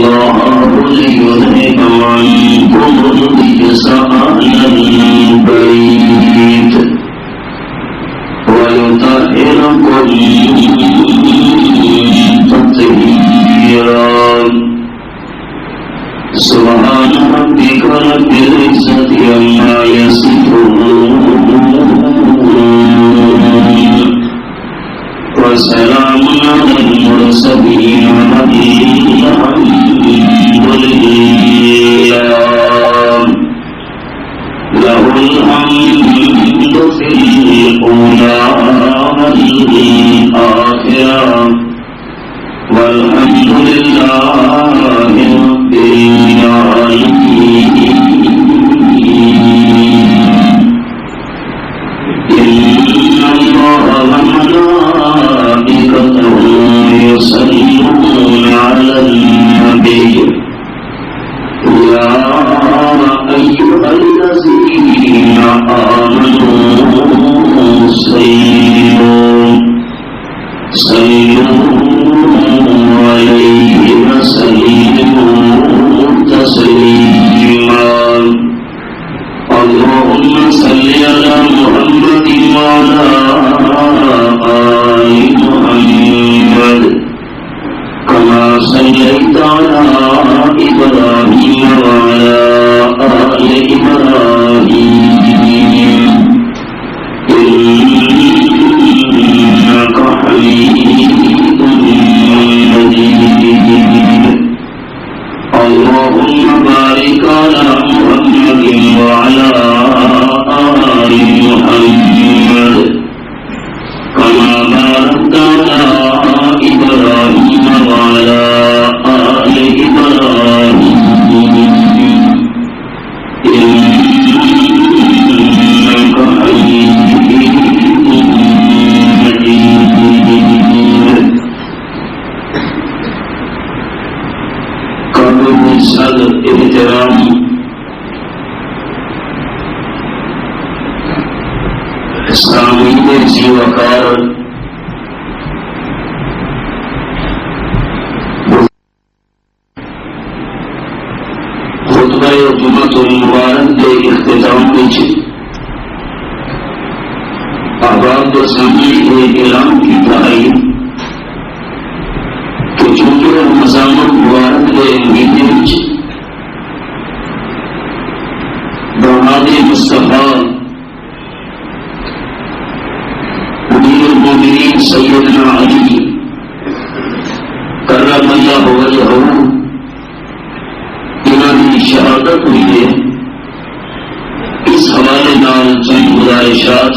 الله ليذهب عنكم الرجس أهل البيت ويطهركم تطهيرا سبحان ربك رب العزة عما يصفون وسلام على المرسلين والحمد لله له الحمد في الأولى والآخرة والحمد لله رب العالمين إن الله وملائكته يصلون على النبي يا أيها الذين آمنوا صلوا عليه وسلموا تسليما اللهم صل على محمد وعلى آل محمد كما صليت على إبراهيم وعلى آل إبراهيم إنك حميد مجيد اللهم بارك على محمد وعلى آل محمد كما باركت على إبراهيم وعلى آل إبراهيم إنك حميد مجيد قابل صدر احترام سامعین جی وقار خطبہ جمعۃ المبارک کے اختتام وچ احباب کے سامنے یہ اعلان کیتا ہے کہ چونکہ رمضان المبارک کے مہینے وچ داماد مصطفیٰ المؤمنین سیدنا علی کرم اللہ وجہہ انہوں کی شہادت ہوئی ہے. اس حوالے نال چند گزارشات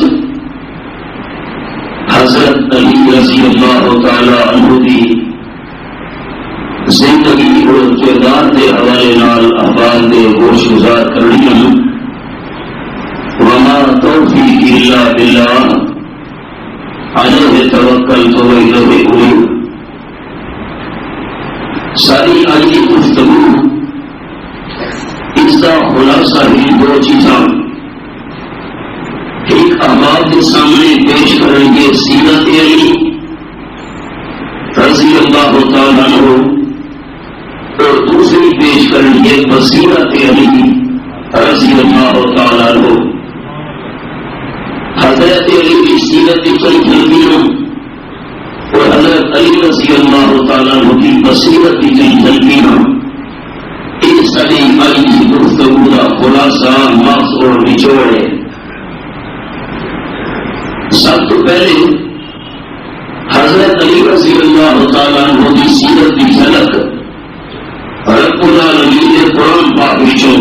حضرت علی رضی اللہ تعالی عنہ کی زندگی اور کردار کے حوالے نال احوال کے گوش گزار کرنی ہیں. وما توفیق الا باللہ علیہ توکلت وإلیہ انیب. ساری آج کی گفتگو اس کا خلاصہ ہی دو چیزاں ایک احباب کے سامنے پیش کریں گے سیرت علی رضی اللہ تعالیٰ عنہ اور دوسری پیش کریں گے بصیرت علی رضی اللہ تعالیٰ عنہ. حضرت علی کی سیرت کی چند جھلکیاں اور حضرت علی رضی اللہ تعالیٰ عنہ کی بصیرت کی چند جھلکیاں ایک ساری آج کی گفتگو کا خلاصہ مغز اور نچوڑ ہے. سب تو پہلے حضرت علی رضی اللہ تعالیٰ عنہ کی سیرت کی جھلک رب العالمین نے قرآن پاک وچوں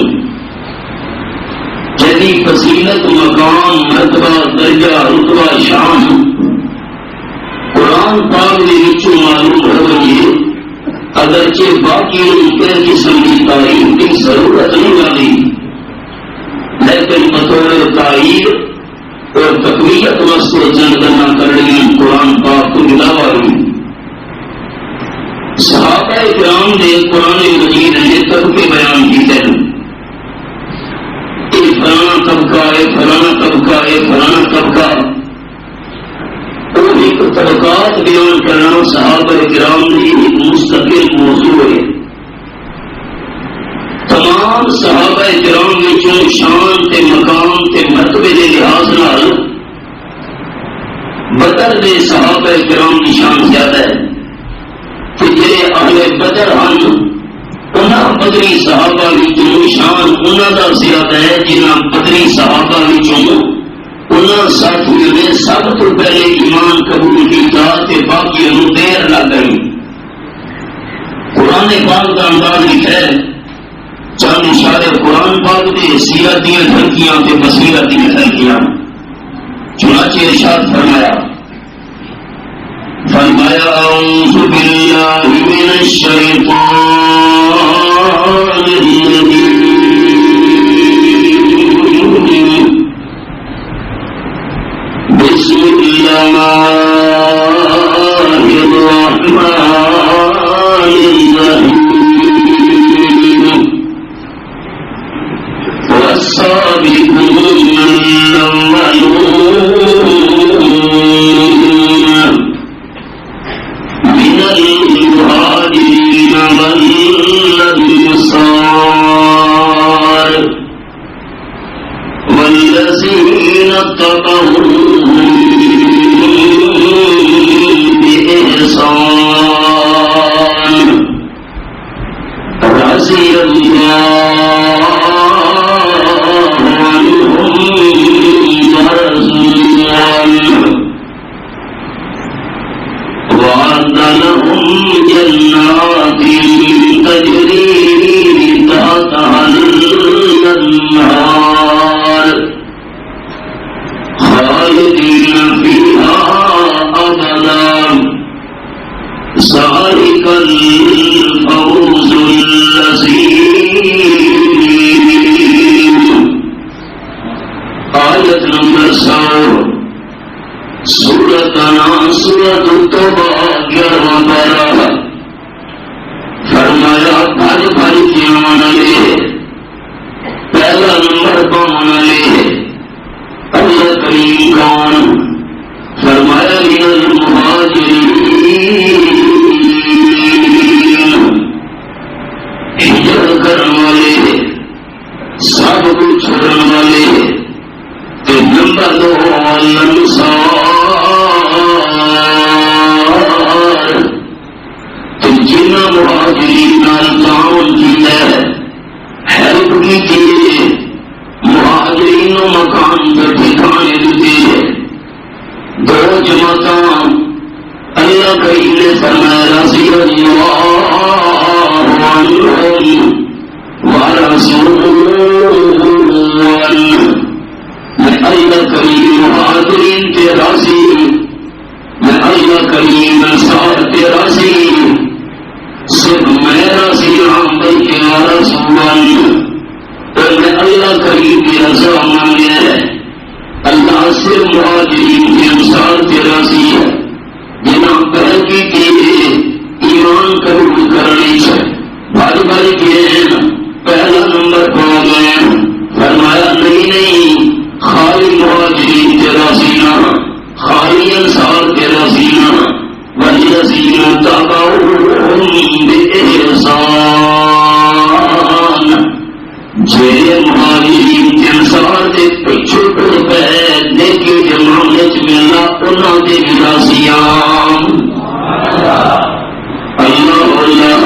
جدی فضیلت مقام مرتبہ درجہ رتبہ شان قرآن پاک نے وچوں معلوم ہوئی. اگرچہ باقی کئی قسم کی تعریف کی ضرورت نہیں لگی لیکن بطور تعریف اور تقویت واسطے چند گنا کرنی قرآن پاک کو علاوہ ہوئی. صحابہ کرام نے قرآن مجید نے طبقے بیان کیتے ہیں. فلانا طبقہ ہے فلانا طبقہ ہے فلانا طبقہ. اور ایک طبقات بیان کرنا صحابہ کرام نے ایک مستقل موضوع ہے. کرام وچوں شان تے مقام تے مرتبے کے لحاظ نال بدر دے صحابہ کرام کی شان زیادہ ہے کہ جڑے اہل بدر ہیں انہاں بدری صحابہ وچوں شان انہاں دا زیادہ ہے جنہاں بدری صحابہ وچوں انہاں ساتھیوں نے سب تو پہلے ایمان قبول کیتا تے باقیوں نوں دیر لگ گئی. قرآن پاک کا انداز لکھا ہے چند اشارے قرآن پاک دے سیرت دیاں جھلکیاں تے بصیرت دیاں جھلکیاں. چنانچہ ارشاد فرمایا اعوذ باللہ من الشیطان الرجیم بسم اللہ الرحمن الرحیم والسابقون الأولون من المهاجرين والأنصار والذين اتبعوهم بإحسان رضي الله عنهم ورضوا عنه وأعد لهم جنات تجري تحتها الأنهار خالدين فيها أبدا ذلك الفوز العظيم. آیت نمبر 100 سورۃ التوبہ 11واں پارہ. فرمایا بھر بھر کے آنے لے پہلا نمبر پانے لے اللہ کریم کون. فرمایا من المہاجرین ہجرت کرنے والے سب کچھ چھوڑنے والے. نمبر 2 الانصار تو جنہاں مہاجرین نال تعاون کیتا ہے ہیلپ کی مہاجرین و مکان پر ٹھکانے دیتے ہیں. 2 جماعتاں اللہ کریم نے فرمایا رضی اللہ عنہم ورضوا عنہ. میں اللہ کریم مہاجرین کے راضی میں اللہ کریم انصار کے راضی صرف میں راضی ہوں بلکہ رسول اور میں اللہ کریم کی رضا مانگے ہے. اللہ صرف مہاجرین کے انصار کے راضی ہے جنہاں پہلے کے ایمان قبول کرنے سے بھاری بھاری کیے ہیں پہلا نمبر پا گئے. فرمایا نہیں خالی مہاجرین کے راسینہ خالی انصار کے راسینہ والذین تبعوهم بإحسان جڑے مہاجرین کے انصار کے پیچھے ٹر پے نیکی کے معاملے چ ملنا انہاں دے راسیاں. اللہ اللہ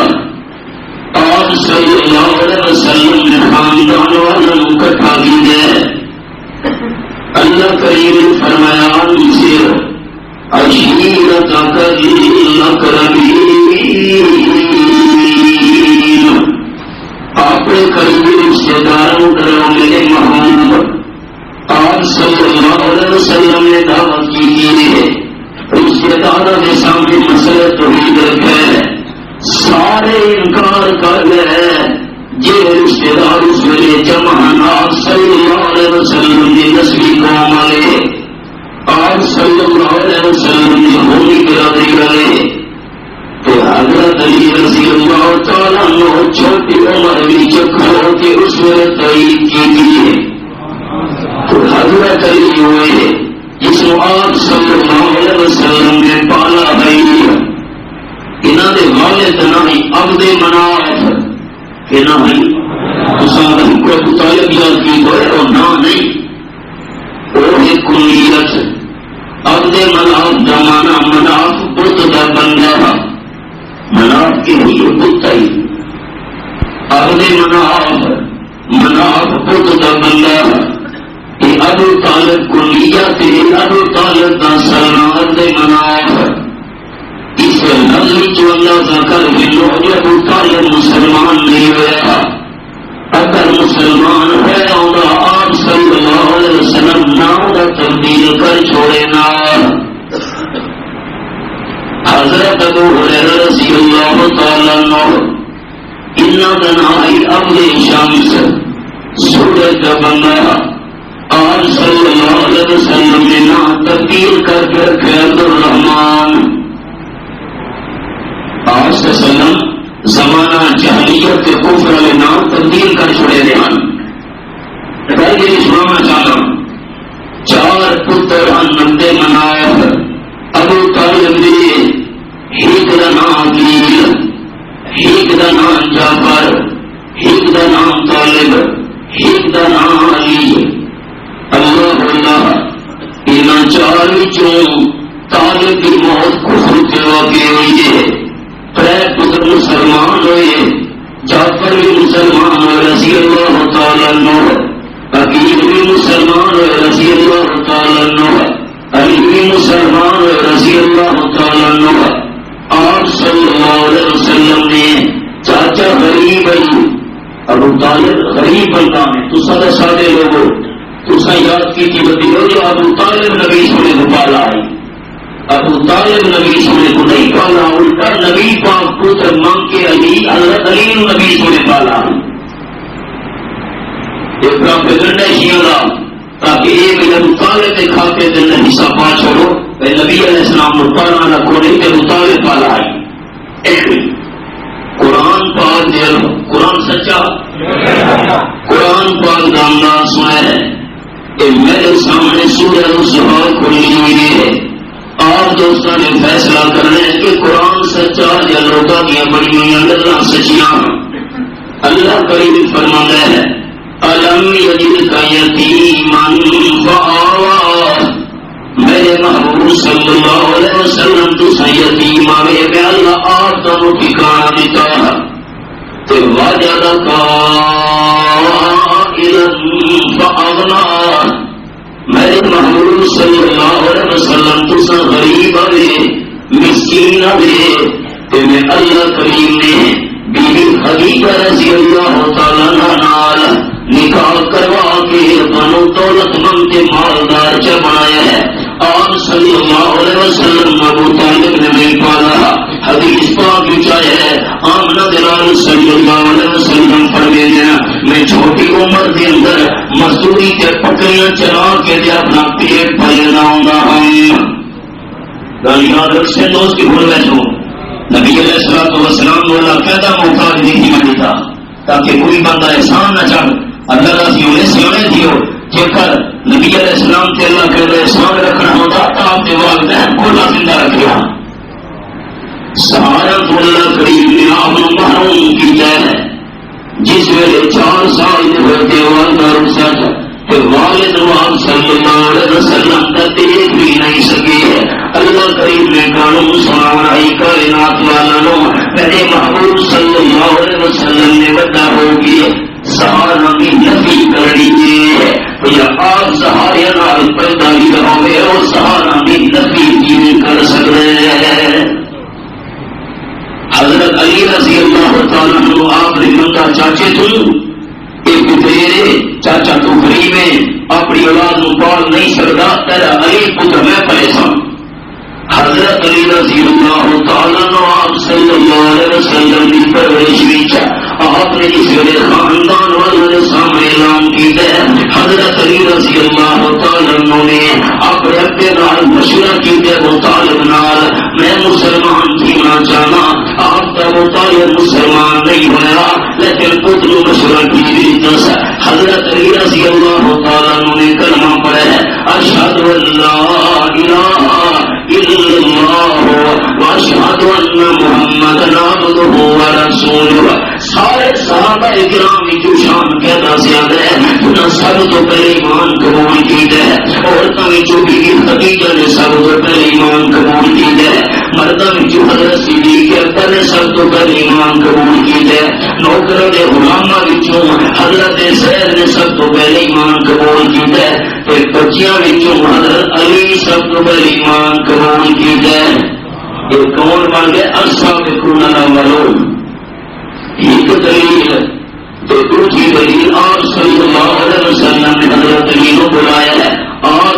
آپ صلی اللہ علیہ وسلم نے خاندان والوں اکٹھا کیے. اللہ کریم نے فرمایا انذر عشیرتک الاقربین اپنے قریبی رشتے داروں ڈراؤ میرے محبوب. آپ صلی اللہ علیہ وسلم نے دعوت کی ہے رشتے داروں کے سامنے مسئلہ توحید رکھے سارے انکار کر گئے. یہ رشتے دار اس ویلے جمع آپ صلی اللہ علیہ وسلم کی نسلی قوم والے آپ صلی اللہ علیہ وسلم کی ہولی برادری والے تو حضرت علی رضی اللہ تعالیٰ عنہ چھوٹی عمر میں چکھوں کے اس ویلے تعید کی ہے. تو حضرت علی ہوئے جس کو آپ صلی اللہ علیہ وسلم نے پالا ہے. انہوں نے والد نہ عبد مناف کہ نہ ابو طالب یاد کی تو ہے نہ نہیں وہ ایک کلیت اب دے مناف زمانہ مناف بت کا بندہ مناف کے ہی بت ہی اب دے مناف بت کا بندہ یہ ابو طالب کلیت ابو طالب کا سلمان دے مناف اس لفظ جو اللہ کا کر ملو جو ابو طالب مسلمان نہیں ہوا اگر مسلمان ہے آپ صلی اللہ علیہ وسلم نام کا تبدیل کر چھوڑے نا حضرت ابو ہریرہ رضی اللہ تعالیٰ عنہ انہاں کا نام ابو شمس سورج کا بندہ آپ صلی اللہ علیہ وسلم نے نام تبدیل کر کے رکھے عبدالرحمان آپ صلی اللہ علیہ وسلم زمانہ جہلیت کے کفر والے نام تبدیل کر چھوڑے دھیان یہ سنانا چاہتا ہوں چار پتر نندے مناف ابو طالب نے ایک کا نام عقیل ایک کا نام جعفر ایک کا نام طالب ایک کا نام علی اللہ اللہ ان چار طالب کی موت کفر کے واقع ہوئی ہے پتر مسلمان ہوئے جعفر بھی مسلمان ہوئے رضی اللہ تعالیٰ عنہ عقیل بھی مسلمان ہوئے رضی اللہ تعالیٰ عنہ علی بھی مسلمان ہوئے رضی اللہ تعالیٰ عنہ آپ صلی اللہ علیہ وسلم نے چاچا غریب ہے ابو طالب غریب بندہ ہے تو سادہ سادے لوگوں تو یاد کی تھی بدی ہو جو ابو طالب نبی سنے کو پالا ہے ابو طالب نبی سنے کو نہیں پالا الٹا نبی پاک پتر مانگ کے علی اللہ علی نبی سنے پالا ایک پروپیگنڈا شیعہ تاکہ ایک ابو طالب کے کھاتے دن حصہ پا چھوڑو نبی علیہ السلام نے پالا نہ کو نہیں ابو طالب پالا ہے قرآن پاک قرآن سچا قرآن پاک دامدار سنا ہے کہ میرے سامنے سورہ الزہر کھلی ہوئی ہے آپ دوستوں نے فیصلہ کرنا ہے کہ قرآن سچا یا لوگوں کی بڑی ہوئی اللہ سچیاں اللہ کریم فرماتا ہے الم یجدک یتیما فآویٰ میرے محبوب صلی اللہ علیہ وسلم تو یتیم آئے میں اللہ آپ دونوں ٹھکانا دیتا تو وجدک عائلا فأغنیٰ میرے محبوب صلی اللہ علیہ وسلم تو غریب آئے مسکین آئے تو میں اللہ کریم نے بیوی خدیجہ رضی اللہ تعالیٰ نال نکاح کروا کے بنو دولت مند کے مالدار چ بنایا ہے آپ صلی اللہ علیہ وسلم ابو طالب نے نہیں پالا حدیث پاک ہے آمنہ دلال صلی اللہ علیہ وسلم فرماتے ہیں میں چھوٹی عمر کے اندر مزدوری کے پکڑیاں چلا کے دے اپنا پیٹ پالنا ہوں گل یاد رکھ سے دوست کی بھول بیٹھو نبی علیہ السلام کو اللہ پیدا موقع نہیں ملتا تاکہ کوئی بندہ احسان نہ چاہ اللہ راضی ہونے سیانے دیو جے کر نبی علیہ السلام کے اللہ کے لیے احسان رکھنا ہوتا تو آپ کے والدین کو زندہ رکھا سہارا تو اللہ کریم نے آپ محروم کی جائے ہے جس ویلے 4 سال کے ہوتے والدہ رخصت کہ والد آپ صلی اللہ علیہ وسلم کا دیکھ بھی نہیں سکے ہے اللہ کریم نے قانون سنائی کائنات والوں میرے محبوب صلی اللہ علیہ وسلم نے بڑا ہوگی سہارا بھی نفی کرنی ہے یا آپ سہارے نال پیدا ہی رہو گے اور سہارا بھی نفی بھی کر سکتے ہیں حضرت علی رضی اللہ تعالیٰ عنہ آپ نے منگا چاچے تم ایک تیرے چاچا تو غریب ہے اپنی اولاد کو پال نہیں سکتا تیرا علی پتر میں پریشان حضرت علی رضی اللہ تعالیٰ عنہ آپ صلی اللہ علیہ وسلم کی پرورش وچ آپ نے اس ویلے خاندان والے سامنے اعلان کیتا ہے حضرت علی رضی اللہ تعالیٰ عنہ نے اپنے ابے نال مشورہ کیتے ابو طالب نال میں مسلمان تھینا چاہنا آپ کا ابو طالب مسلمان نہیں ہوا لیکن پتر مشورہ کی دس حضرت علی رضی اللہ تعالیٰ عنہ نے کلمہ پڑھا ہے اشہد ان لا الہ الا اللہ واشہد ان محمدا عبدہ ورسولہ سارے صحابہ کرام کی شان کہنا زیادہ ہے انہاں سب تو پہلے ایمان قبول کیتا ہے عورتوں وچوں بی بی خدیجہ نے سب تو پہلے ایمان قبول کیتا ہے مردوں وچوں حضرت صدیق اکبر نے سب تو پہلے ایمان قبول کیتا ہے نوکراں دے غلاماں وچوں حضرت زید نے سب تو پہلے ایمان قبول کیتا ہے تے بچیاں وچوں حضرت علی سب تو پہلے ایمان قبول کیتا ہے یہ کون بن گئے السابقون الاولون ایک دلیل تو دوسری دلیل آپ صلی اللہ علیہ وسلم نے حضرت علی کو بلایا ہے اور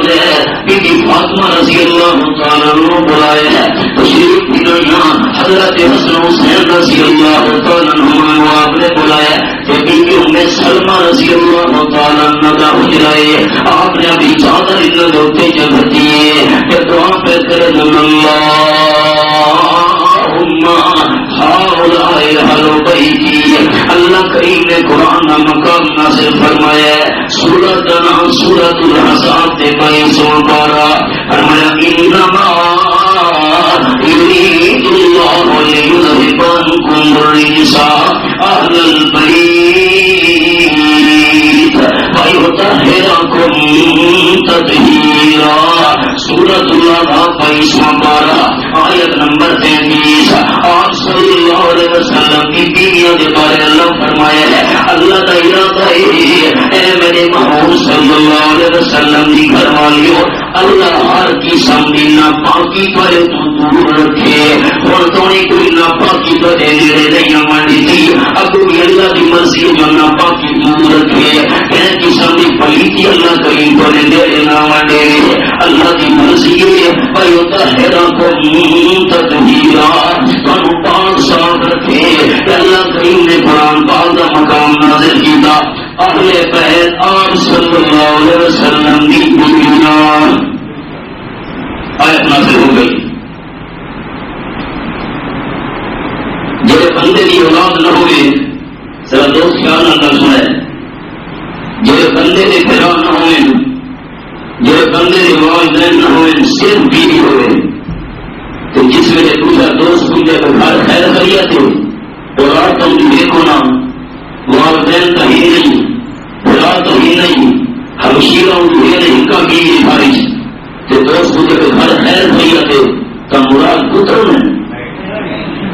بی بی فاطمہ رضی اللہ تعالیٰ عنہ بلایا ہے تشریف بھی یہاں حضرت حسن حسین رضی اللہ تعالیٰ عنہ آپ نے بلایا کہ بی بی ام سلمہ رضی اللہ تعالیٰ عنہ کا حجرائے آپ نے ابھی چادر ان لوٹے جگہ دیے کہ دعا پہ کرے اللہ کریم نے قرآن کا مقام نازل فرمایا ہے سورۃ کا نام سورۃ الاحزاب کے 22واں پارہ فرمایا انما یرید اللہ لیذھب عنکم الرجس اہل البیت ویطہرکم تطہیرا سورۃ الاحزاب 22واں پارہ آیت نمبر 33 آپ صلی اللہ علیہ وسلم کی بیویوں کے بارے اللہ فرمایا ہے اللہ کا ارادہ ہے اے میرے محبوب صلی اللہ علیہ وسلم کی گھر والیوں اللہ ہر قسم کی ناپاکی پر دور رکھے اور تو کوئی ناپاکی تو نیڑے نہیں آنی تھی اب بھی اللہ کی مرضی جو ناپاکی دور رکھے کہیں قسم کی پلیتی اللہ کریم تو نیڑے نہ آنے اللہ کی مرضی ہے وَيُطَهِّرَكُمْ تَطْهِيرًا پاک صاف رکھے اللہ کریم نے قرآن پاک کا مقام نازل کیا اہل بیت آپ صلی اللہ علیہ وسلم کی بیویاں آیت نازل ہو گئی جب بندے کی اولاد نہ ہوئے ذرا دوست خیال نہ سنائے جب بندے کے پھرا نہ ہوئے جب بندے کے والدین نہ ہوئے صرف بیوی ہوئے تو جس میں نے پوچھا دوست پوچھا تو گھر خیر خیریت ہو اولاد تم دیکھو نا والدین کہیں نہیں اولاد کہیں نہیں ہمشیرہ ہوئے نہیں کا بیوی خارج تو دوست پوچھا تو گھر خیر خیریت ہو تو مراد پتر میں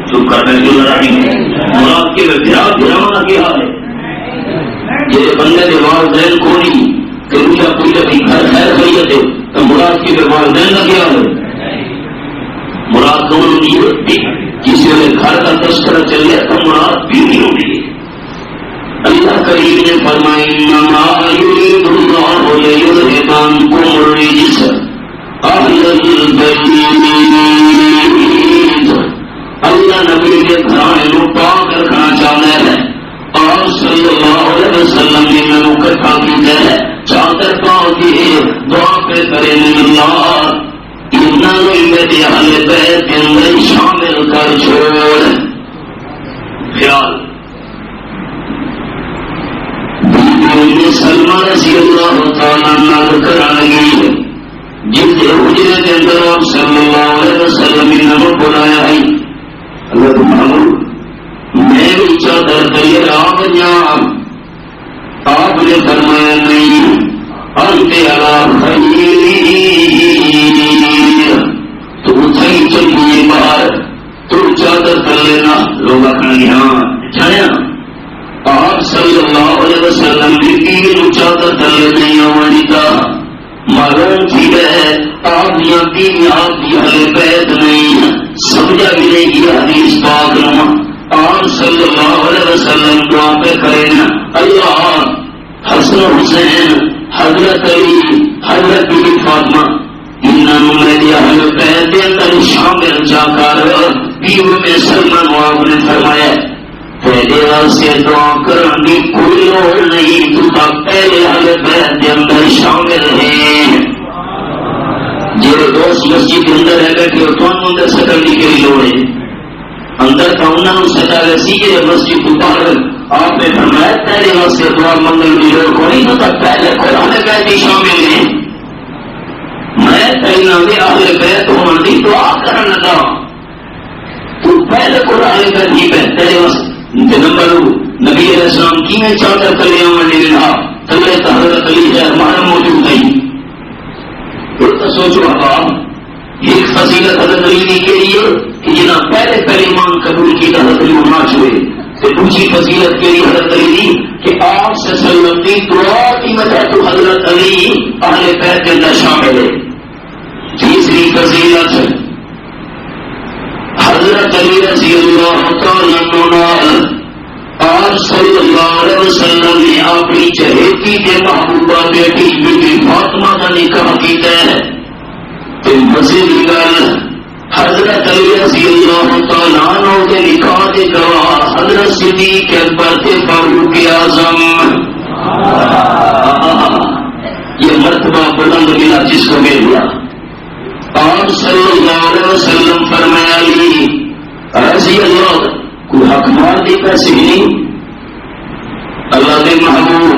چپ کرنے کی لڑائی مراد کے گرانا کیا ہے یہ بندے کے والدین کو نہیں کہ پوچھا گھر خیر خیریت ہو تو مراد کے والدین کا کیا ہے مراد دونوں نہیں ہوتی کسی نے گھر کا تذکرہ چل گیا تو مراد بھی نہیں ہوگی اللہ کریم نے فرمایا انما یرید اللہ لیذھب عنکم الرجس اہل البیت اللہ نبی کے گھرانے کو پاک رکھنا چاہتا ہے آپ صلی اللہ علیہ وسلم نے انہوں کٹھا کیا ہے چادر پاؤ کی دعا پہ کرے اللہ میرے اہل بیت کے اندر شامل کر چھوڑ خیال سلمہ رضی اللہ تعالیٰ عنہ کرانے گئی ہے جن کے حجرے کے اندر آپ صلی اللہ علیہ وسلم نے نمک بنایا ہے اللہ محمود میں بھی چادر تیار آپ نے فرمایا نہیں انت علی خیر تو صحیح چلیے باہر تو چادر کر لینا لوگ آخر ہاں چھایا آپ صلی اللہ علیہ وسلم کی تین چادر کر لینا آنی کا معلوم تھی ہے آپ یا تین آپ کی اہل بیت نہیں سمجھا بھی نہیں یہ حدیث پاک نما آپ صلی اللہ علیہ وسلم دعا پہ کرے نا اللہ حسن حسین حضرت علی حضرت بی فاطمہ انہوں میرے اہل بیت کے اندر شامل جا کر بیوی میں سلمان آپ نے فرمایا پہلے سے دعا کرنے کی کوئی لوڑ نہیں تو پہلے اہل بیت کے اندر شامل ہیں جو دوست مسجد کے اندر ہے کہ تو اندر سٹنے کی لوڑ ہے اندر کا انہوں سٹا سی کہ مسجد کو باہر آپ نے فرمایا پہلے واسطے دعا منگل کی لوڑ کو نہیں تو پہلے قرآن بیت شامل ہیں میں کہنا بھی اہل بیت ہونا دی دعا کرنا لگا تو پہلے قرآن بیت ہی پہلے واسطے نمبر نبی علیہ السلام کی میں چادر تلے منڈی رہا تلے حضرت علی ہے ہمارا موجود نہیں. تو سوچو آپ ایک فضیلت حضرت علی نے کے لیے کہ جنہاں پہلے ایمان قبول کی حضرت علی ہونا چھوئے. تو دوسری فضیلت کے لیے حضرت علی دی کہ آپ سے سلم کی دعا کی وجہ تو حضرت علی اہل بیت کے اندر شامل ہے. تیسری فضیلت حضرت علی رضی اللہ تعالیٰ عنہ آپ صلی اللہ علیہ وسلم نے اپنی چہیتی کے محبوبہ بیٹی بیٹی فاطمہ کا نکاح کیتا ہے. تو مزید گل حضرت علی رضی اللہ تعالیٰ عنہ کے نکاح کے گواہ حضرت صدیق اکبر کے فاروق اعظم. یہ مرتبہ بلند ملا جس کو مل گیا. آپ صلی اللہ علیہ وسلم فرمایا علی رضی اللہ کوئی حق مار دی پیسے نہیں اللہ کے محبوب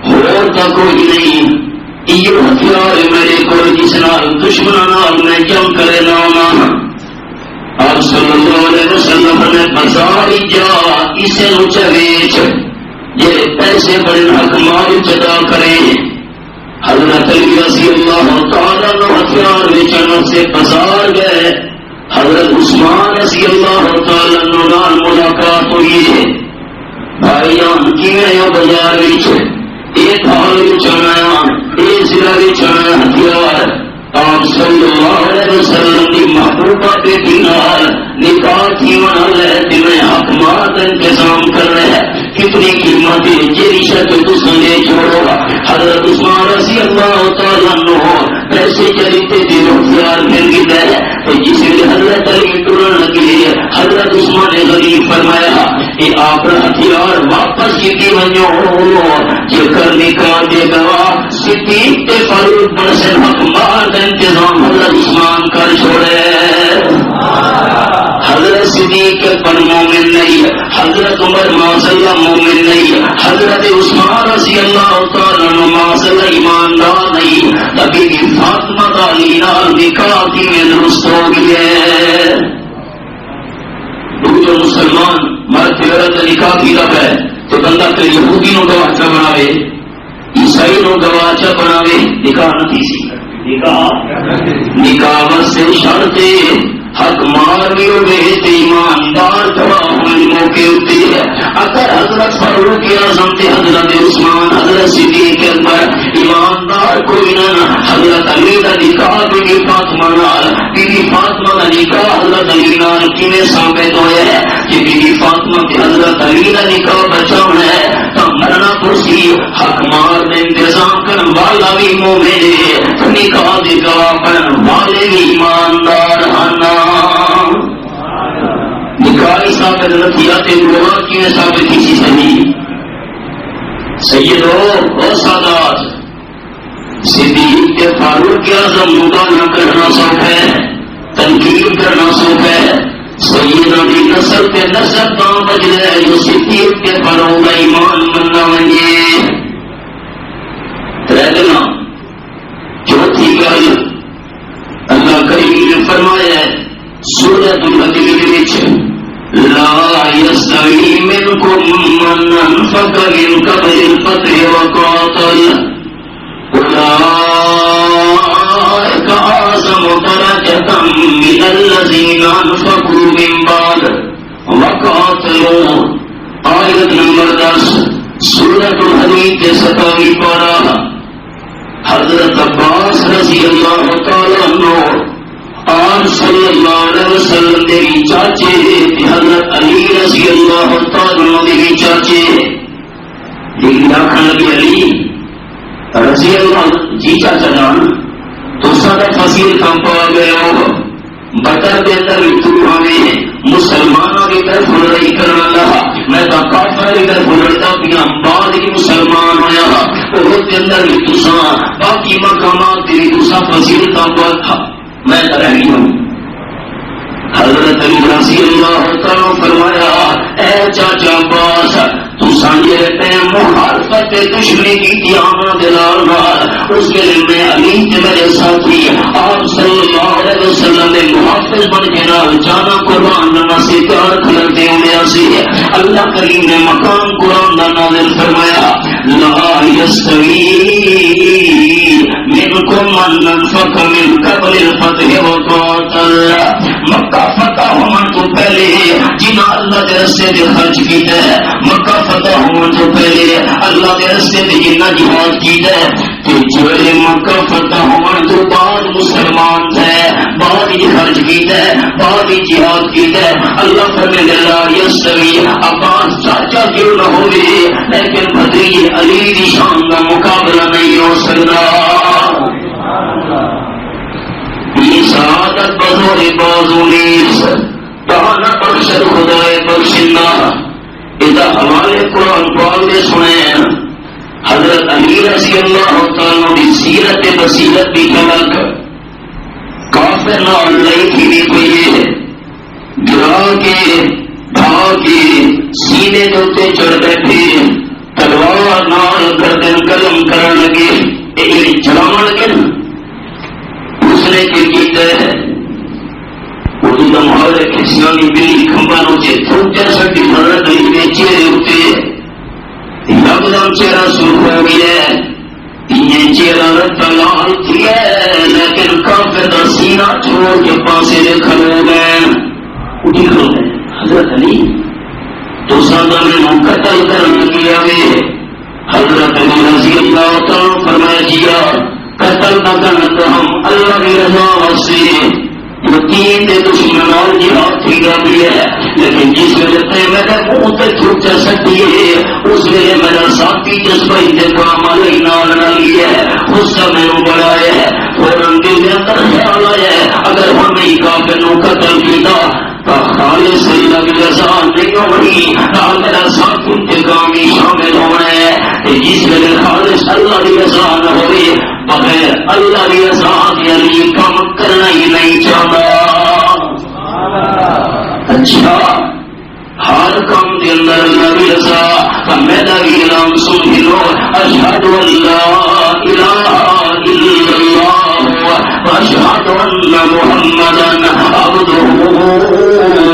ہوتا کوئی نہیں. یہ ہتھیار میرے کو جس نال دشمنوں میں جنگ کرے نہ ہونا. آپ صلی اللہ علیہ وسلم نے بازار جا اسے اونچا ویچ یہ پیسے بڑے حق مار جدا کرے. حضرت علی رضی اللہ تعالیٰ نے ہتھیار بیچنے سے بازار گئے. حضرت عثمان رضی اللہ تعالیٰ عنہ ملاقات ہوئی ہے. بھائیان کی میں بازار بیچے ایک تھال بیچانا ایک ضلع بیچانا ہتھیار. آپ صلی اللہ علیہ وسلم کی محبوبہ کے دینار نکاح کی منال ہے جنہیں حق مار انتظام کر رہے ہیں. کتنی قیمت ہے یہ رشت تو سنگے چھوڑو. حضرت عثمان رضی اللہ تعالیٰ عنہ پیسے چلتے دن ہتھیار مل گیا ہے. تو جس لیے حضرت علی ٹرن لگی حضرت عثمان نے غریب فرمایا کہ آپ ہتھیار واپس کی ونجو یہ کرنے کا دے گواہ صدیق کے فاروق بن سے حق مار کا انتظام حضرت عثمان کر چھوڑے. حضرت صدیق پر مومن نہیں حضرت عمر معاذ مومن نہیں حضرت عثمان رضی اللہ تعالیٰ عنہ معاذ ایماندار نہیں. نبی کی فاطمہ کا علی نال نکاح کی میں درست ہو گئے. جو مسلمان مرد کی عورت نکاح کی رب ہے تو بندہ پھر یہودی نو گواچا بناوے عیسائی نو گواچا بناوے. نکاح نہ تھی سی نکاح سے شرط حق مار بھی ہوئے ایماندار گواہ ہونے موقع ہوتے ہیں. اگر حضرت فاروق اعظم تھے حضرت عثمان حضرت صدیق اکبر ایماندار کوئی نہ. حضرت علی کا نکاح بی فاطمہ نال بی فاطمہ کا نکاح حضرت علی نال کیویں ثابت ہویا ہے کہ بی فاطمہ کے حضرت علی کا نکاح بچاؤنا ہے تو مرنا پرسی حق مار میں انتظام کرنے والا بھی مومن ہے نکاح دے گواہ کرنے والے بھی ایماندار آنا. نکاح ثابت رکھیا تے گواہ کیویں ثابت کسی صحیح سیدو اور سادات صدیق کے فاروق اعظم مقابلہ کرنا سوکھ ہے تنقید کرنا سوکھ ہے. سیدنا کی نسل کے نسب کام بج رہے جو صدیق کے فاروق کا ایمان مننا منگے رہنا. چوتھی گل اللہ کریم نے فرمایا ہے سورۃ الحدید وچ لا یستوی منکم من انفق من قبل الفتح وقاتل اولئک اعظم درجۃ من الذین انفقوا من بعد وقاتلوا. آیت نمبر 10 سورۃ الحدید کے 27 پارہ. حضرت عباس رضی اللہ تعالیٰ عنہ آپ صلی اللہ علیہ وسلم دیوی چاچے حضرت علی رضی اللہ تعالیٰ عنہ دیوی چاچے لیکن آخر نبی علی رضی اللہ جی چاچا جان تو سارا فصیل کام پا گئے ہو بطر کے اندر اتنا میں مسلمانوں کی طرف لڑائی کرنا لگا. میں تو کافر کی طرف لڑتا پیا بعد کی مسلمان ہویا وہ کے اندر بھی تسا باقی مقامات بھی تسا فصیل کام پا تھا میں رہ گئی ہوں. حضرت علی رضی اللہ تعالیٰ فرمایا اے چاچا عباس تو سانجے ٹائم مخالفت دشمنی کی قیامت دلال اس کے لیے میں علی کے میرے ساتھی آپ صلی اللہ علیہ وسلم نے محافظ بن کے نال جانا قربان نہ سے پیار کھلتے ہوئے ایسی اللہ کریم نے مقام قرآن کا نازل فرمایا لا یستوی منکم من انفق من قبل الفتح وقاتل مکہ فتح ہونے تو پہلے جنہاں اللہ کے راستے میں خرچ کیتا ہے مکہ فتح ہونے تو پہلے اللہ کے راستے میں جنہ جہاد کیتا ہے کہ جڑے مکہ فتح ہونے تو بعد مسلمان تھے بعد ہی خرچ کیتا ہے بعد ہی جہاد کیتا ہے اللہ فرمائے لا یستوی عباس چاچا کیوں نہ ہوئے لیکن بھتیجے علی کی شان کا مقابلہ نہیں ہو سکتا سعادت بزور بازونیس تانا بخشد خدای بخشندہ اذا حوالے قرآن پاک نے سنے حضرت علی رضی اللہ تعالیٰ کی سیرت بصیرت بھی کلک کافر نہ اللہ کی بھی کوئی گرا کے بھا کے سینے دوتے چڑھ بیٹھے تلوار نال گردن قلم کرن لگے ایک جلان لگے نا اس نے کیتا ہے اردو کا ماحول ہے کسانی بلی کھمبانوں سے تھوٹا سٹی مرد میں چہرے ہوتے یکدم چہرہ سرخ ہو گیا ہے یہ چہرہ رتا لال کیا ہے لیکن کافر کا سینہ چھوڑ کے پاسے سے کھڑے ہو گئے اٹھی کھڑو گئے حضرت علی تو سادہ میں قتل کرنے کیا گئے حضرت علی رضی اللہ تعالیٰ فرمایا جیا قتل نہ کرنا تو ہم اللہ کی رضا سے یقین دے دشمنان جہاد تھی گئی ہے لیکن جس وجہ سے میرے منہ تے چھوٹ جا سکتی ہے اس ویلے میرا ساتھی جذبہ انتقام علیہ نال نہ لیا ہے غصہ میں نے بڑھایا ہے فوراً دل میں اندر خیال آیا ہے اگر ہمیں کافر نو قتل کیتا تو خالص اللہ کی رضا نہیں ہونی نہ میرا ساتھ انتقامی شامل ہونا ہے جس ویلے خالص اللہ کی رضا نہ ہوئی بغیر اللہ کی رضا کے لیے کام کرنا ہی نہیں چاہتا اچھا ہر کام کے اندر اللہ کی رضا میرا بھی اعلان سن لو اشہد اللہ الہ الا اللہ واشہد ان محمدا عبدہ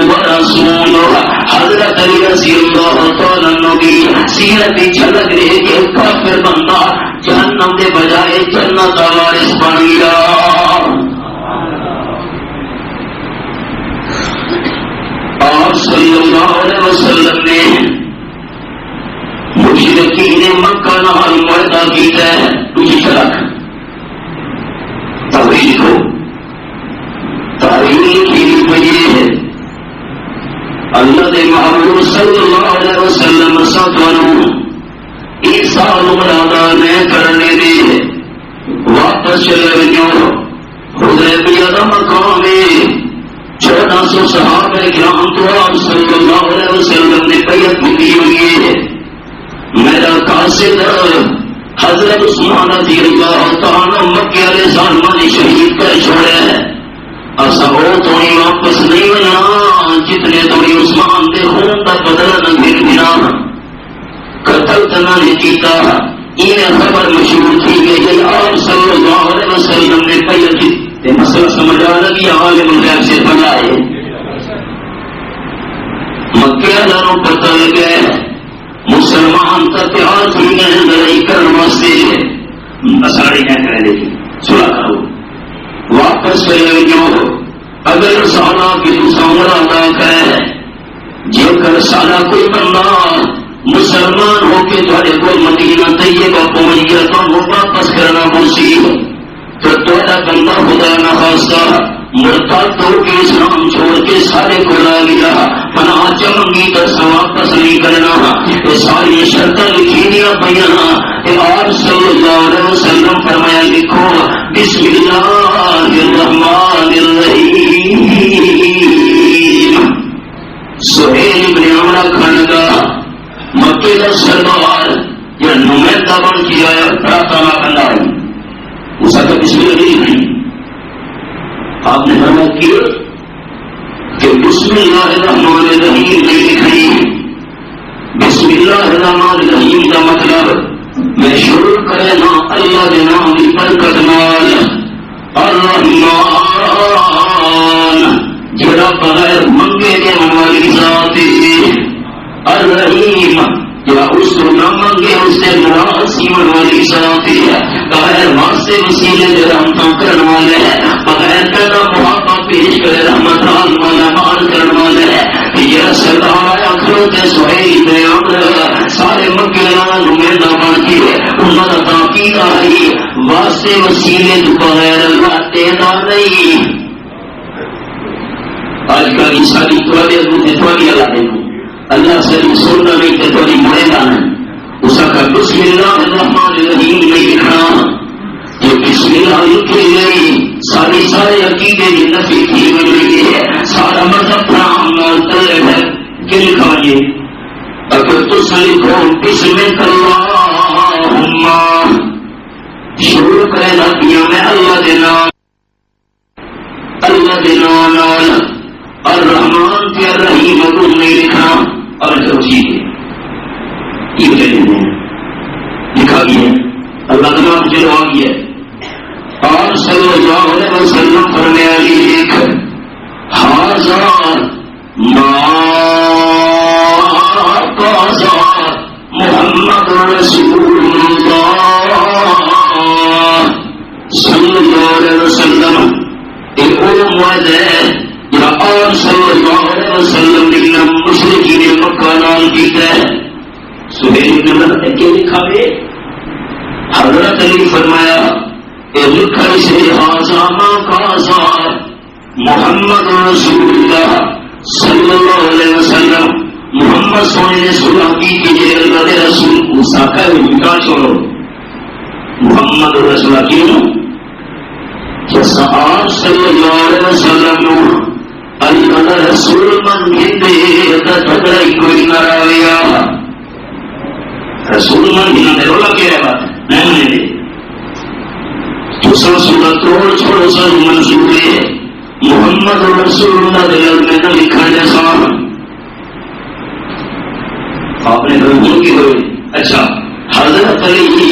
ورسولہ حضرت علی رضی اللہ تعالیٰ نبی سیرت جھلک رہے کہ کافر بندہ جہنم کے بجائے جنت کا وارث بن گیا آپ صلی اللہ علیہ وسلم نے مشرکین مکہ نال معاہدہ کیتا ہے تجھے شرک توحید کو تعین کی وجہ ہے اللہ دے محبوب صلی اللہ علیہ وسلم ساتھ ایک سال مرادہ نے کرنے دے واپس چلے گئے حدیبیہ کا مقام ہے 1400 صحابہ کرام تو آپ صلی اللہ علیہ وسلم نے بیعت کی ہوئی ہے میرا قاصد حضرت عثمان رضی اللہ تعالیٰ مکہ علیہ ظالمہ نے شہید کر چھوڑا ہے ایسا ہو تو واپس نہیں ہونا جتنے توڑی عثمان دے خون کا بدلہ نہ گر گنا قتل تنا نے کیتا انہیں خبر مشہور تھی کہ آپ صلی اللہ علیہ وسلم نے بیعت کی یہ مسئلہ سمجھ آ لگی عالم الغیب سے بنائے مکہ والوں پتہ لگے مسلمان کا پیار تھی گئے لڑائی کرنے واسطے مساڑی نہ کرے لیکن سنا کرو واپس چلے گئے اگر سالہ کی سامرا نہ کرے جو کر سالہ کوئی بندہ مسلمان ہو کے تھوڑے کو مدینہ طیبہ پہنچ گیا تو وہ واپس کرنا مصیب تو تھوڑا بندہ خدا نہ خاصہ مرتد ہو کے اسلام چھوڑ کے سارے کو لا لیا پناہ چمنگی تو واپس نہیں کرنا یہ ساری شرطیں لکھی دیا پیانا کہ آپ صلی اللہ علیہ وسلم فرمایا لکھو بسم اللہ الرحمن الرحیم سہیل بن عمرہ کھنگا مکے کا سردار یا نمائندہ بن کیا ہے پراتانا بندہ اس کا بسم اللہ نہیں آپ نے فرمایا کہ بسم اللہ الرحمن الرحیم نہیں لکھنی بسم اللہ الرحمن الرحیم کا مطلب میں شروع کرے نا اللہ کے نام کی برکت نال الرحمن جڑا بغیر منگے کے والی ذات الرحیم، یا اس کو نہ منگے اس سے مراد سیمن والی صافی ہے، بغیر واسطے وسیلے دے رحمتوں کرنے والے ہے، بغیر پیدا محاقہ پیش کرے رحمت آن والا مان کرنے والے ہے۔ یہ سردار اکھروتے سہیل دے عمر سارے مکیران نمائندہ بن کے انہوں نے تاکید آئی واسطے وسیلے بغیر اللہ تینا نہیں۔ آج کل یہ ساری توڑی اللہ دے اللہ سے سننا نہیں کہ توڑی مرے جانا اس کا بسم اللہ الرحمن الرحیم میں لکھنا، یہ بسم اللہ لکھے گئی سارے عقیدے کی نفی کی گئی ہے، سارا مذہب طلب ہے کہ لکھا یہ اگر تس لکھو بسم اللہم شروع کرے نبیوں میں اللہ دے نام الرحمن کے الرحیم کو نہیں لکھنا اور توحید یہ وجہ لکھا گیا اللہ تعالیٰ جو آ گیا اور صلی اللہ علیہ وسلم فرمایا ایک ہزار محمد رسول اللہ صلی اللہ علیہ وسلم ایک اور معاہدہ ہے اور صلی اللہ علیہ وسلم نے مشرکین مکہ نام کیتا ہے۔ سہیل بن عمر نے کیا لکھا ہے؟ حضرت علی فرمایا اے لکھا سے حاضا ما قاضا محمد رسول اللہ صلی اللہ علیہ وسلم، محمد سونے نے صلح کی کہ یہ اللہ کے رسول کو ساکھا ہے مٹا چھوڑو۔ محمد رسول اللہ کیوں کہ صحاب صلی اللہ علیہ وسلم اللہ رسول من ہندے تدرائی کوئی نہ راویا رسول من ہندے رولا کیا ہے بات نہیں مجھے دے تو سا سورہ توڑ چھوڑو سا منصور ہے محمد رسول اللہ دلال میں نہ لکھا جیسا آپ نے رسول کی ہوئی اچھا حضرت علی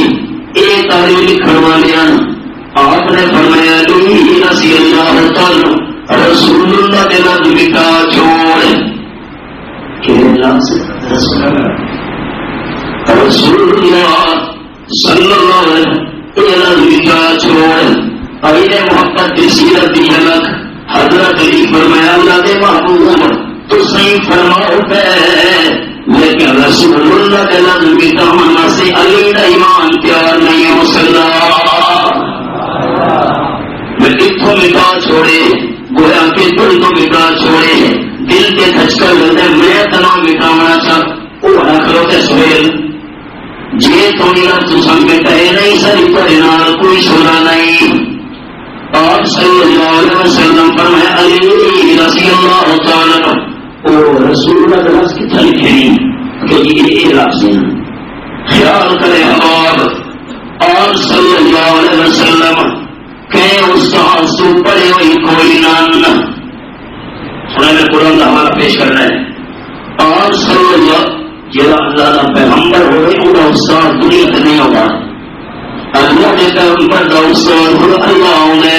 ایک تاریخ لکھن والیا آپ نے فرمایا لی رسی اللہ تعالی رسول اللہ کے لفظ مٹا چھوڑ کہ لفظ رسول اللہ صلی اللہ علیہ وسلم مٹا چھوڑ اے محبت کی سیرت دی الگ حضرت علی فرمایا اللہ کے محبوب تو صحیح فرماؤ پہ لیکن رسول اللہ کے لفظ مٹانا سے علی کا ایمان پیار نہیں ہو سکتا۔ میں اتوں مٹا چھوڑے گویا کے دل کو مٹا چھوڑے دل کے دھچکا لگے میں تنا مٹانا چاہ وہ رکھلوتے سہیل جی تو میرا تسان مٹائے نہیں سر پرینار کوئی سنا نہیں۔ آپ صلی اللہ علیہ وسلم فرمائے علی رضی اللہ تعالیٰ او رسول اللہ کے لفظ کتنا لکھے نہیں کہ یہ لفظ خیال کرے حباب اور صلی اللہ علیہ وسلم کہ استاد تو پڑے ہوئی کوئی نام نہ سنا میں قرآن کا حوالہ پیش کرنا ہے اور صلی اللہ جب اللہ کا پیغمبر ہوئے انہا استاد دنیا سے نہیں ہوگا اللہ کے پیغمبر کا استاد اللہ ہونے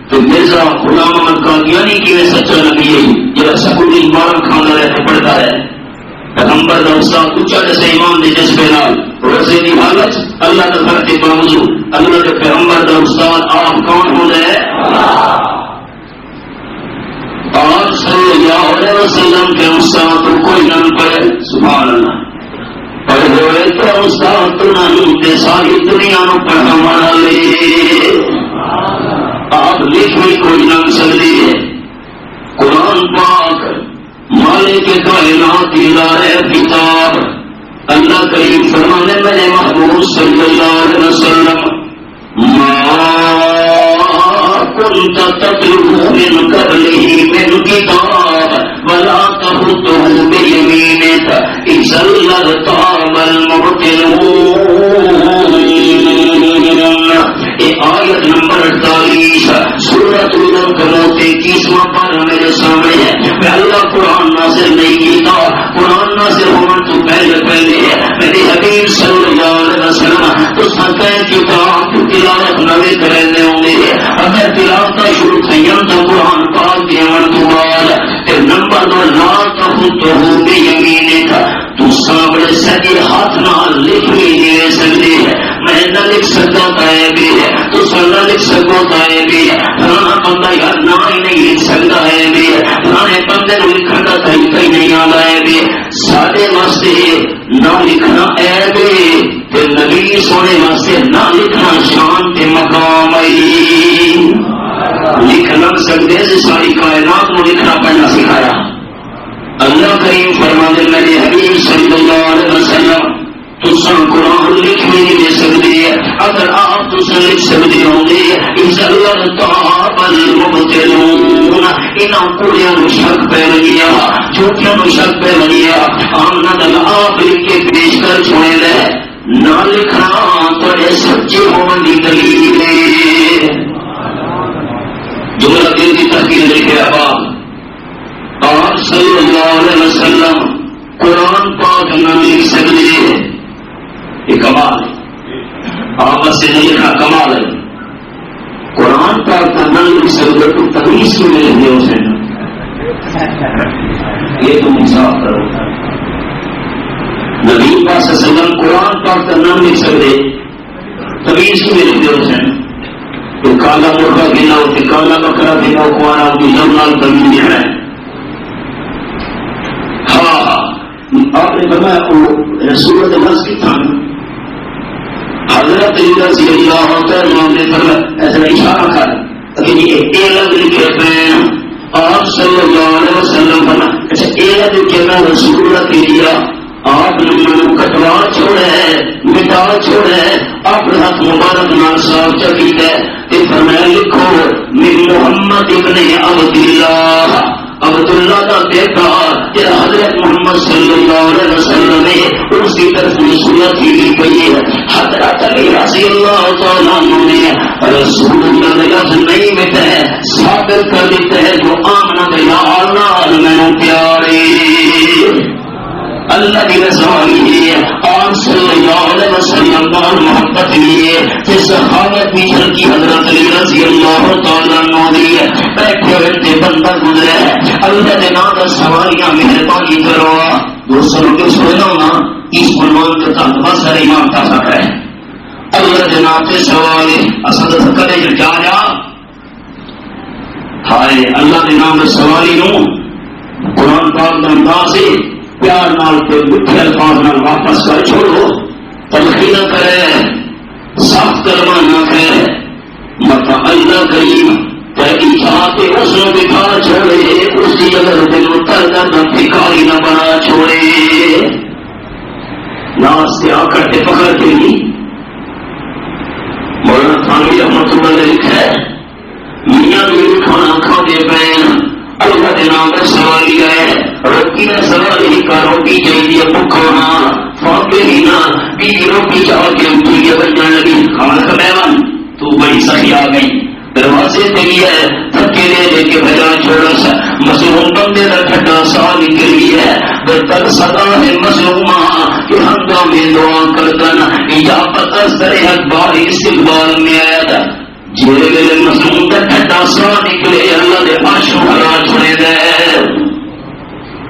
تو مرزا غلام احمد قادیانی کی میں سچا نبی ہے جب سکول ایمان کھانا رہتا پڑتا ہے پیغمبر کا استاد اونچا جیسے ایمان دے جذبے نال روزے کی حالت اللہ کا گھر کے باوجود اللہ کے پیغمبر کا استاد آپ کون ہو گئے آپ صلی اللہ علیہ وسلم کے استاد تو کوئی نہ پڑے سبحان اللہ پڑھ ہوئے تو استاد تو نہ ساری دنیا نو پڑھا مانا لے آپ لکھ بھی کوئی نہ سکتے قرآن پاک مالک کائنات ادارے کتاب اللہ کریم فرمانے میرے محبوب صلی اللہ علیہ وسلم ما كنت تتلو من قبله من كتاب ولا تخطه بيمينك إذا لارتاب المبطلون۔ آیت نمبر 48 سورۃ العنکبوت 21واں پارہ میرے سامنے ہے۔ میں اللہ قرآن نازل نہیں کیتا، قرآن نازل ہونے تو پہلے میرے حبیب صلی اللہ علیہ وسلم تو سکے کتاب تلاوت نوے کرنے ہوں گے اگر تلاوت شروع تھیاں تو قرآن پاک دیوان تو بعد نمبر 2 لا تخطه بيمينك لکھن کا طریقہ ہی نہیں آتا ہے سارے واسطے نہ لکھنا عیب ہے نبی سونے واسطے نہ لکھنا شان تے مقام لکھ نہ سکتے سے ساری کائنات کو لکھنا پڑھنا سکھایا اللہ کریم فرماتے میرے حبیب صلی اللہ علیہ وسلم تساں قرآن لکھ بھی نہیں دے سکتے اگر آپ تساں لکھ سکتے ہوں گے انشاءاللہ تاب المبتلون انہاں کوڑیاں نو شک پہ لگیا جھوٹیاں نو شک پہ لگیا آمنا دل آپ لکھ کے پیش کر چھوڑے لے نہ لکھنا تھوڑے سچے ہونے کی دلیل ہے جملہ دل کی تحقیق لکھے اباب آپ صلی اللہ علیہ وسلم قرآن پاک نہ لکھ سکتے یہ کمال ہے آپ سے نہیں لکھا کمال ہے قرآن پاک کا نہ لکھ سکتے تو تمیز کیوں نہیں لکھتے اسے یہ تو انصاف کرو نبی پاک صلی اللہ علیہ وسلم قرآن پاک کا نہ لکھ سکتے تمیز کیوں نہیں لکھتے اسے تو کالا مرغا گنا ہوتے کالا بکرا گنا کوانا ہوتی جب نال تمیز لکھنا ہے آپ نے فرمایا رسول اللہ کی تھا حضرت رضی اللہ عنہ نے فرمایا ایسا اشارہ کر کہ یہ الگ لکھے ہیں آپ صلی اللہ علیہ وسلم فرمایا اچھا الگ لکھے میں رسول اللہ کے لیا آپ نے کٹوا چھوڑے مٹا چھوڑے اپنے ہاتھ مبارک نال صاف چکیت ہے فرمایا لکھو من محمد ابن عبداللہ عبداللہ کا بیٹا کہ حضرت محمد صلی اللہ علیہ وسلم نے اس کی طرف نصیحت ہی لی گئی ہے حضرت علی رضی اللہ تعالیٰ عنہ نے رسول اللہ نے لفظ نہیں مٹا ہے ثابت کر دیتا ہے جو آمنا یا اللہ میں پیارے اللہ کی رضا لیے آپ صلی اللہ علیہ وسلم پر محبت لیے جس صحابت بھی جھلکی حضرت علی رضی اللہ تعالیٰ عنہ دیے بیٹھے ہوئے بندہ گزرے اللہ نے نام سواریاں مہربانی کرو دوستوں کے سنو نا اس عنوان کے تحت بہت سارے امام کا سکھ ہے اللہ کے نام سے سوال اسد کرے جا جا ہائے اللہ کے نام سے سوالی نو قرآن پاک میں انداز سے پیار نال کے مٹھے الفاظ نال واپس کر چھوڑو تلخی نہ کرے سخت کلمہ نہ کرے مطلع اللہ کریم تحقیقات اس نے دکھا چھوڑے اس کی اگر دل اتر درد پھکاری نہ بنا چھوڑے ناز سے آ کرتے پکڑ کے لی مولانا تھانوی رحمۃ اللہ نے لکھا ہے میاں بھی کھانا کھا دے پین اللہ کے نام کا سوال لیا ہے روٹی کا سوال ہی کا روٹی چاہیے بکھانا فاقے ہی نہ بیوی روٹی چاہ کے اٹھی بجنے لگی کھانا کا مہمان تو بڑی سخی آ گئی دروازے پہ بھی ہے تھکے لے کے بجا چھوڑا سا مظلوم بندے کا ٹھڈا سا نکل گیا ہے بر تک صدا ہے مظلومہ کہ ہنگامے دعا کردن اجابت از در اخبار استقبال میں آیا تھا جیرے ویلے مظلوم کا ٹھڈا سا نکلے اللہ دے عاشو ہرا چھوڑے دے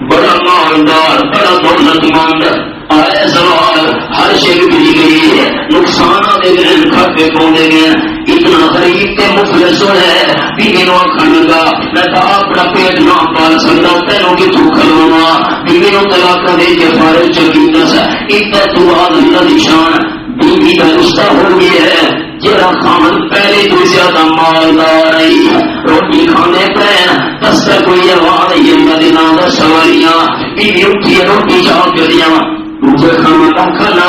بڑا مالدار بڑا دولت مند آئے سوال ہر شے بھی گئی ہے نقصان دے گئے کھاتے پوندے گئے اتنا غریب تے مفلس ہے بیوی نو آخن لگا میں تو اپنا پیٹ نہ پال سکتا تینوں کی تو کھلونا بیوی نو طلاق دے کے فارغ چکی دس اتنا تو اللہ دی شان بیوی کا رشتہ ہو گیا ہے جرا خامن پہلے تو زیادہ مالدار رہی روٹی کھانے پہ دستا کوئی آواز اللہ دے نام دا سوالیاں بیوی اٹھی روٹی چاہ کے دیا مجھے کھانا کا کھانا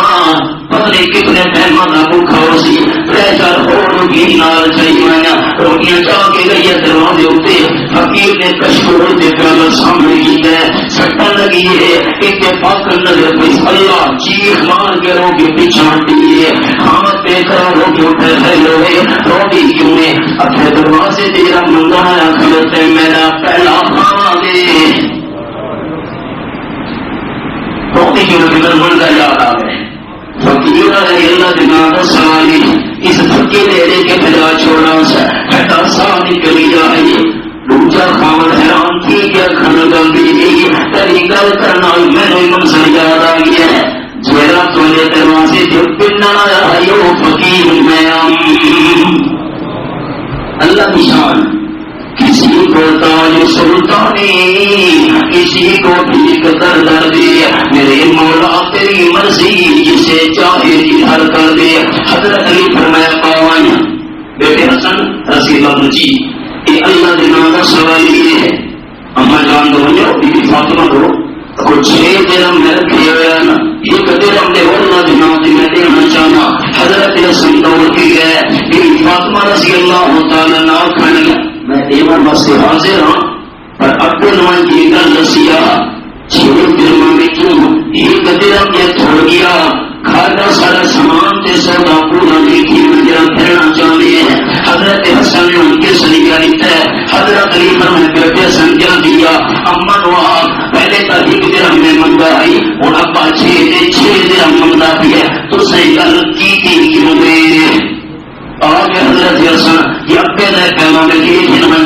پتہ کتنے مہمان بھوکا ہو سی تر چار روٹی نال چاہیے روٹیاں چاہ کے گئی دروازے اتنے فقیر نے کشکول دے پیالہ سامنے کی ہے سٹن لگی ہے اتفاق نظر پئی اللہ چیخ مار کے روٹی پچھان دی ہے خامت پہ کرا روٹی اٹھے ہوئے روٹی کیوں نے اپنے دروازے تیرا منگایا کھلوتے میرا پہلا کھانا دے روٹی کی من کا یاد آ گئے فقیر اللہ کے نام سوالی اس تھکے لے کے بجا چھوڑا سا ٹھڈا سا نکلی جائے دوجا خامن حیران تھی کیا کھانا گل بھی تیری گل کرنا میں نے منظر یاد آ گیا ہے جیرا تولے دروازے جو پننا آئیو فقیر میں اللہ کی شان کسی کو تاج سلطانی کسی کو بھی قدر در دے میرے مولا تیری مرضی جسے چاہے جدھر کر دے. حضرت علی فرمایا پاوائیں بیٹے حسن رضی اللہ جی یہ اللہ کے نام کا سوال یہ ہے اما جان دو جو بی بی فاطمہ دو کو 6 درہم میں رکھے ہوئے نا ایک درہم دے اللہ کے نام میں دینا چاہنا. حضرت حسن دور کی گئے بی بی فاطمہ رضی اللہ تعالی عنہ کھانے گا میں ایمان واسطے حاضر ہوں پر اب نوان کی گل دسیا 6 درہم میں کیوں ایک درہم یہ چھوڑ گیا گھر کا سارا سامان تے سودا پورا دیکھی منجرا پھرنا چاہتے ہیں. حضرت حسن نے ان کے سلیقہ لکھا ہے. حضرت علی فرمائے بیٹے حسن کیا دیا اما نواب پہلے تو ایک درہم میں منگا آئی اور ابا 6 درہم منگا بھی ہے تو صحیح گل کی کیوں دے آج حضرت حسن یہ اپنے نئے پیغام میں یہ جنہاں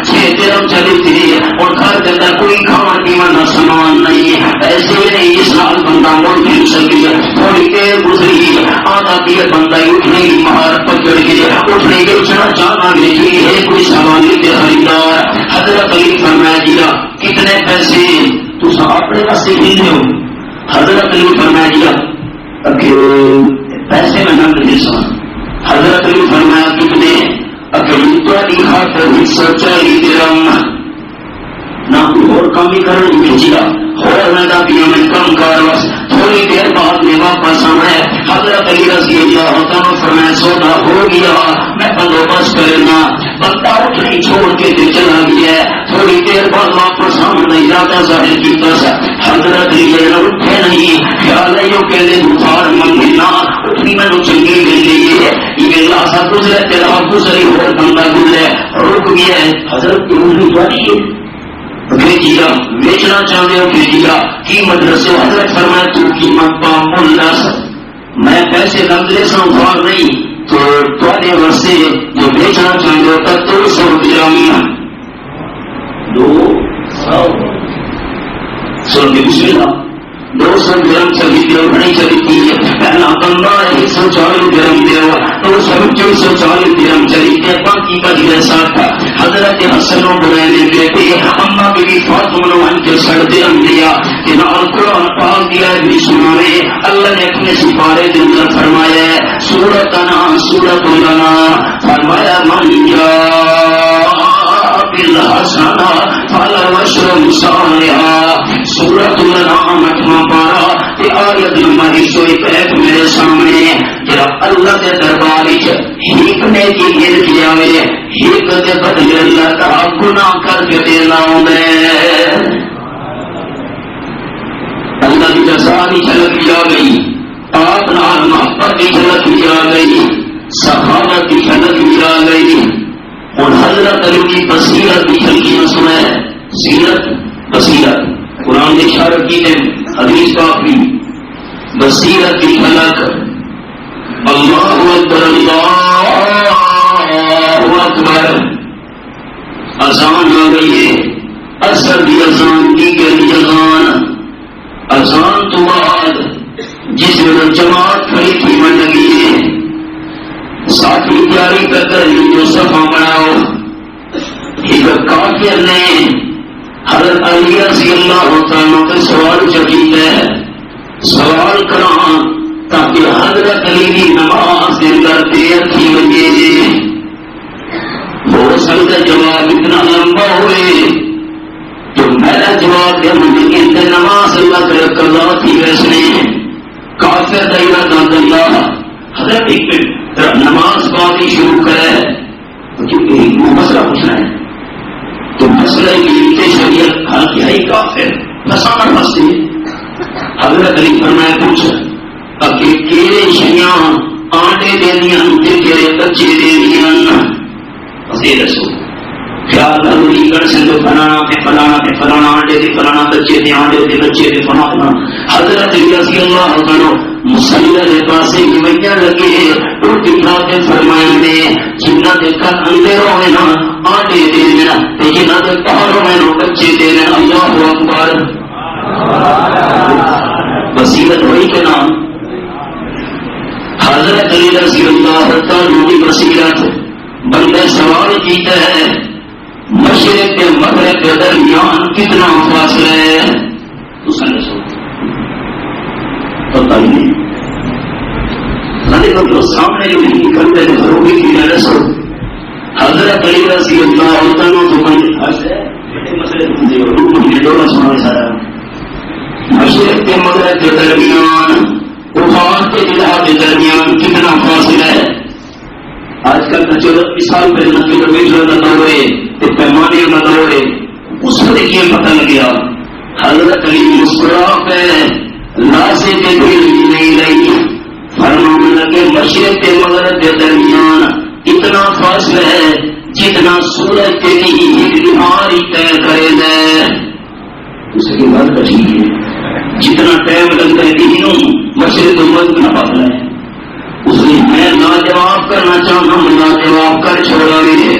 6 درہم چلی تھی اور گھر کے اندر کوئی کھانا پینا سامان نہیں ہے. ایسے نہیں اس سال بندہ موڑ مل سکی ہے تھوڑی دیر گزری آدھا دیر بندہ اٹھنے کی مہارت پکڑ کے اٹھنے کے اٹھنا چاہنا نہیں ہے کوئی سامان کے خریدار. حضرت علی فرمایا دیا کتنے پیسے تو اپنے پاسے کتنے ہو. حضرت علی فرمایا دیا پیسے میں نہ دے سا. حضرت علی فرمایا کتنے اکیلی خاطر 140 درہم نہ اور کم ہی کرنے بھیجیا اور میں پیا میں کم کر تھوڑی دیر بعد میں واپس آنا ہے. حضرت علی رضی اللہ تعالیٰ فرمایا سودا ہو گیا میں بندوبست کرنا. بندہ اٹھنی چھوڑ کے دل چلا گیا تھوڑی دیر بعد واپس آنا ارادہ ظاہر کیا. حضرت علی اٹھے نہیں خیال ہے یہ کہنے بخار منگنا اٹھنی میں چنگی مل گئی ہے یہ لاسا گزرے تیرا گزری اور بندہ گزرے رک گیا ہے. حضرت کی بھیجیا بیچنا چاہتے ہو بھیجیا قیمت رسو. حضرت فرمایا تو قیمت پام اللہ میں پیسے لگے سا ادھار نہیں تو تھوڑے ورثے جو بیچنا چاہتے ہو تب 200 درہم 200 بسم اللہ 200 درہم چلی درہم نہیں چلی ہے پہلا بندہ 140 درہم دے 240 درہم چلی ہے باقی کا دیا ساتھ تھا. حضرت حسن و بنانے بیٹے اما بی فاطمہ نے ان کے سر درہم دیا کہ قرآن پاک دیا بھی سنانے اللہ نے اپنے سپارے دے اندر فرمایا ہے سورتنا سورت لنا فرمایا من بالحسنہ فلو عشر امثالها سورت الانعام 8واں پارہ تے آیت نمبر 101 میرے سامنے جب اللہ کے دربار وچ ایک نے کی گر کیا وے ایک دے بدلے اللہ تعالی گناہ کر کے دینا ہے اللہ کی جزا بھی جھلک جا گئی آپ نال محبت بھی جھلک جا گئی سخاوت بھی جھلک جا گئی. اور حضرت علی کی بصیرت بھی جھلکیاں سنائے سیرت بصیرت قرآن نے اشارت کی ہے حدیث پاک بھی بصیرت کی جھلک. اللہ اکبر اللہ اکبر اذان آ گئی ہے اثر بھی اذان کی گئی اذان تو بعد جس میں جماعت کھڑی تھی من لگی ہے ساتھی تیاری کر کر جو صفا بناؤ. ایک کافر نے حضرت علی رضی اللہ تعالیٰ کا سوال چکیت ہے سوال کرا تاکہ حضرت علی کی نماز کے اندر دیر تھی لگے ہو سکتا جواب اتنا لمبا ہوئے تو میرا جواب دیا مجھے کہ نماز اللہ کا قضا تھی ویسے کافر دائرہ داد اللہ حضرت ایک منٹ نماز بات ہی شروع کرے کیونکہ مسئلہ پوچھنا ہے تو مسئلہ کی شریعت حل کیا ہی کافر پھنسانا پھنستے حضرت علی فرمایا پوچھ اب کیڑے شیاں آنڈے دینیاں تیرے بچے دینیاں یہ دسو خیال ضروری کر سے تو فلانا آنڈے دے فلانا بچے دے آنڈے دے بچے دے فلانا. حضرت علی رضی اللہ عنہ مسلح کے پاسے کی وجہ لگے اور دکھا کے فرمائیں دے جنہ دے کل اندھیروں میں نا آنڈے دے دینا جنہ دے پہاڑوں میں نا بچے دے دینا. اللہ اکبر بصیرت ہوئی کے نام حضرت علی رضی اللہ عنہ کی بصیرت بندے سوال کیتا ہے مشرق کے مغرب کے درمیان کتنا فاصلہ ہے؟ تو سمجھو پتہ ہی نہیں. جو سامنے جو نہیں نکلتے تو ضروری کی نہ رسو. حضرت علی رضی اللہ عنہ تو مشرق کے مغرب کے درمیان عفان کے جہاد کے درمیان کتنا فاصلہ ہے؟ آج کل کا 14 سال پہلے نہ کلو میٹر نہ دوڑے تو پیمانے نہ دوڑے اس کو دیکھیے پتہ لگ گیا. حضرت علی مسکرا ہے لاسے کے دل نہیں رہی. فرمانے لگے مشرق کے مغرب کے درمیان اتنا فاصلہ ہے جتنا سورج کے لیے ایک بیماری طے کرے گا. اس کی بات کٹھی ہے. جتنا ٹائم لگتا ہے دنوں مشرق و مغرب کا فاصلہ ہے. اس لیے میں لاجواب کرنا چاہتا ہوں لاجواب کر چھوڑا میرے.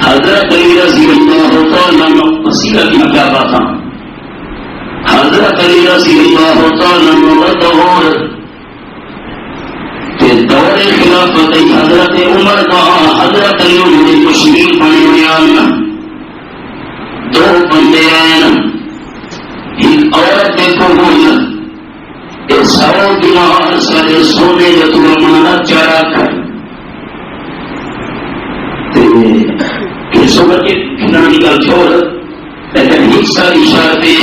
حضرت علی رضی اللہ تعالیٰ عنہ وسیلہ کی کیا بات تھا. حضرت علی رضی اللہ تعالیٰ عنہ دور خلافت حضرت عمر کا حضرت علی نے تشریف پانے دو بندے آئے. ایک عورت دیکھو بول 100 دینار سارے سونے جو تمہیں مانا چارا کر صبح کے کھلاڑی کا چھوڑ لیکن ایک ساری اشارے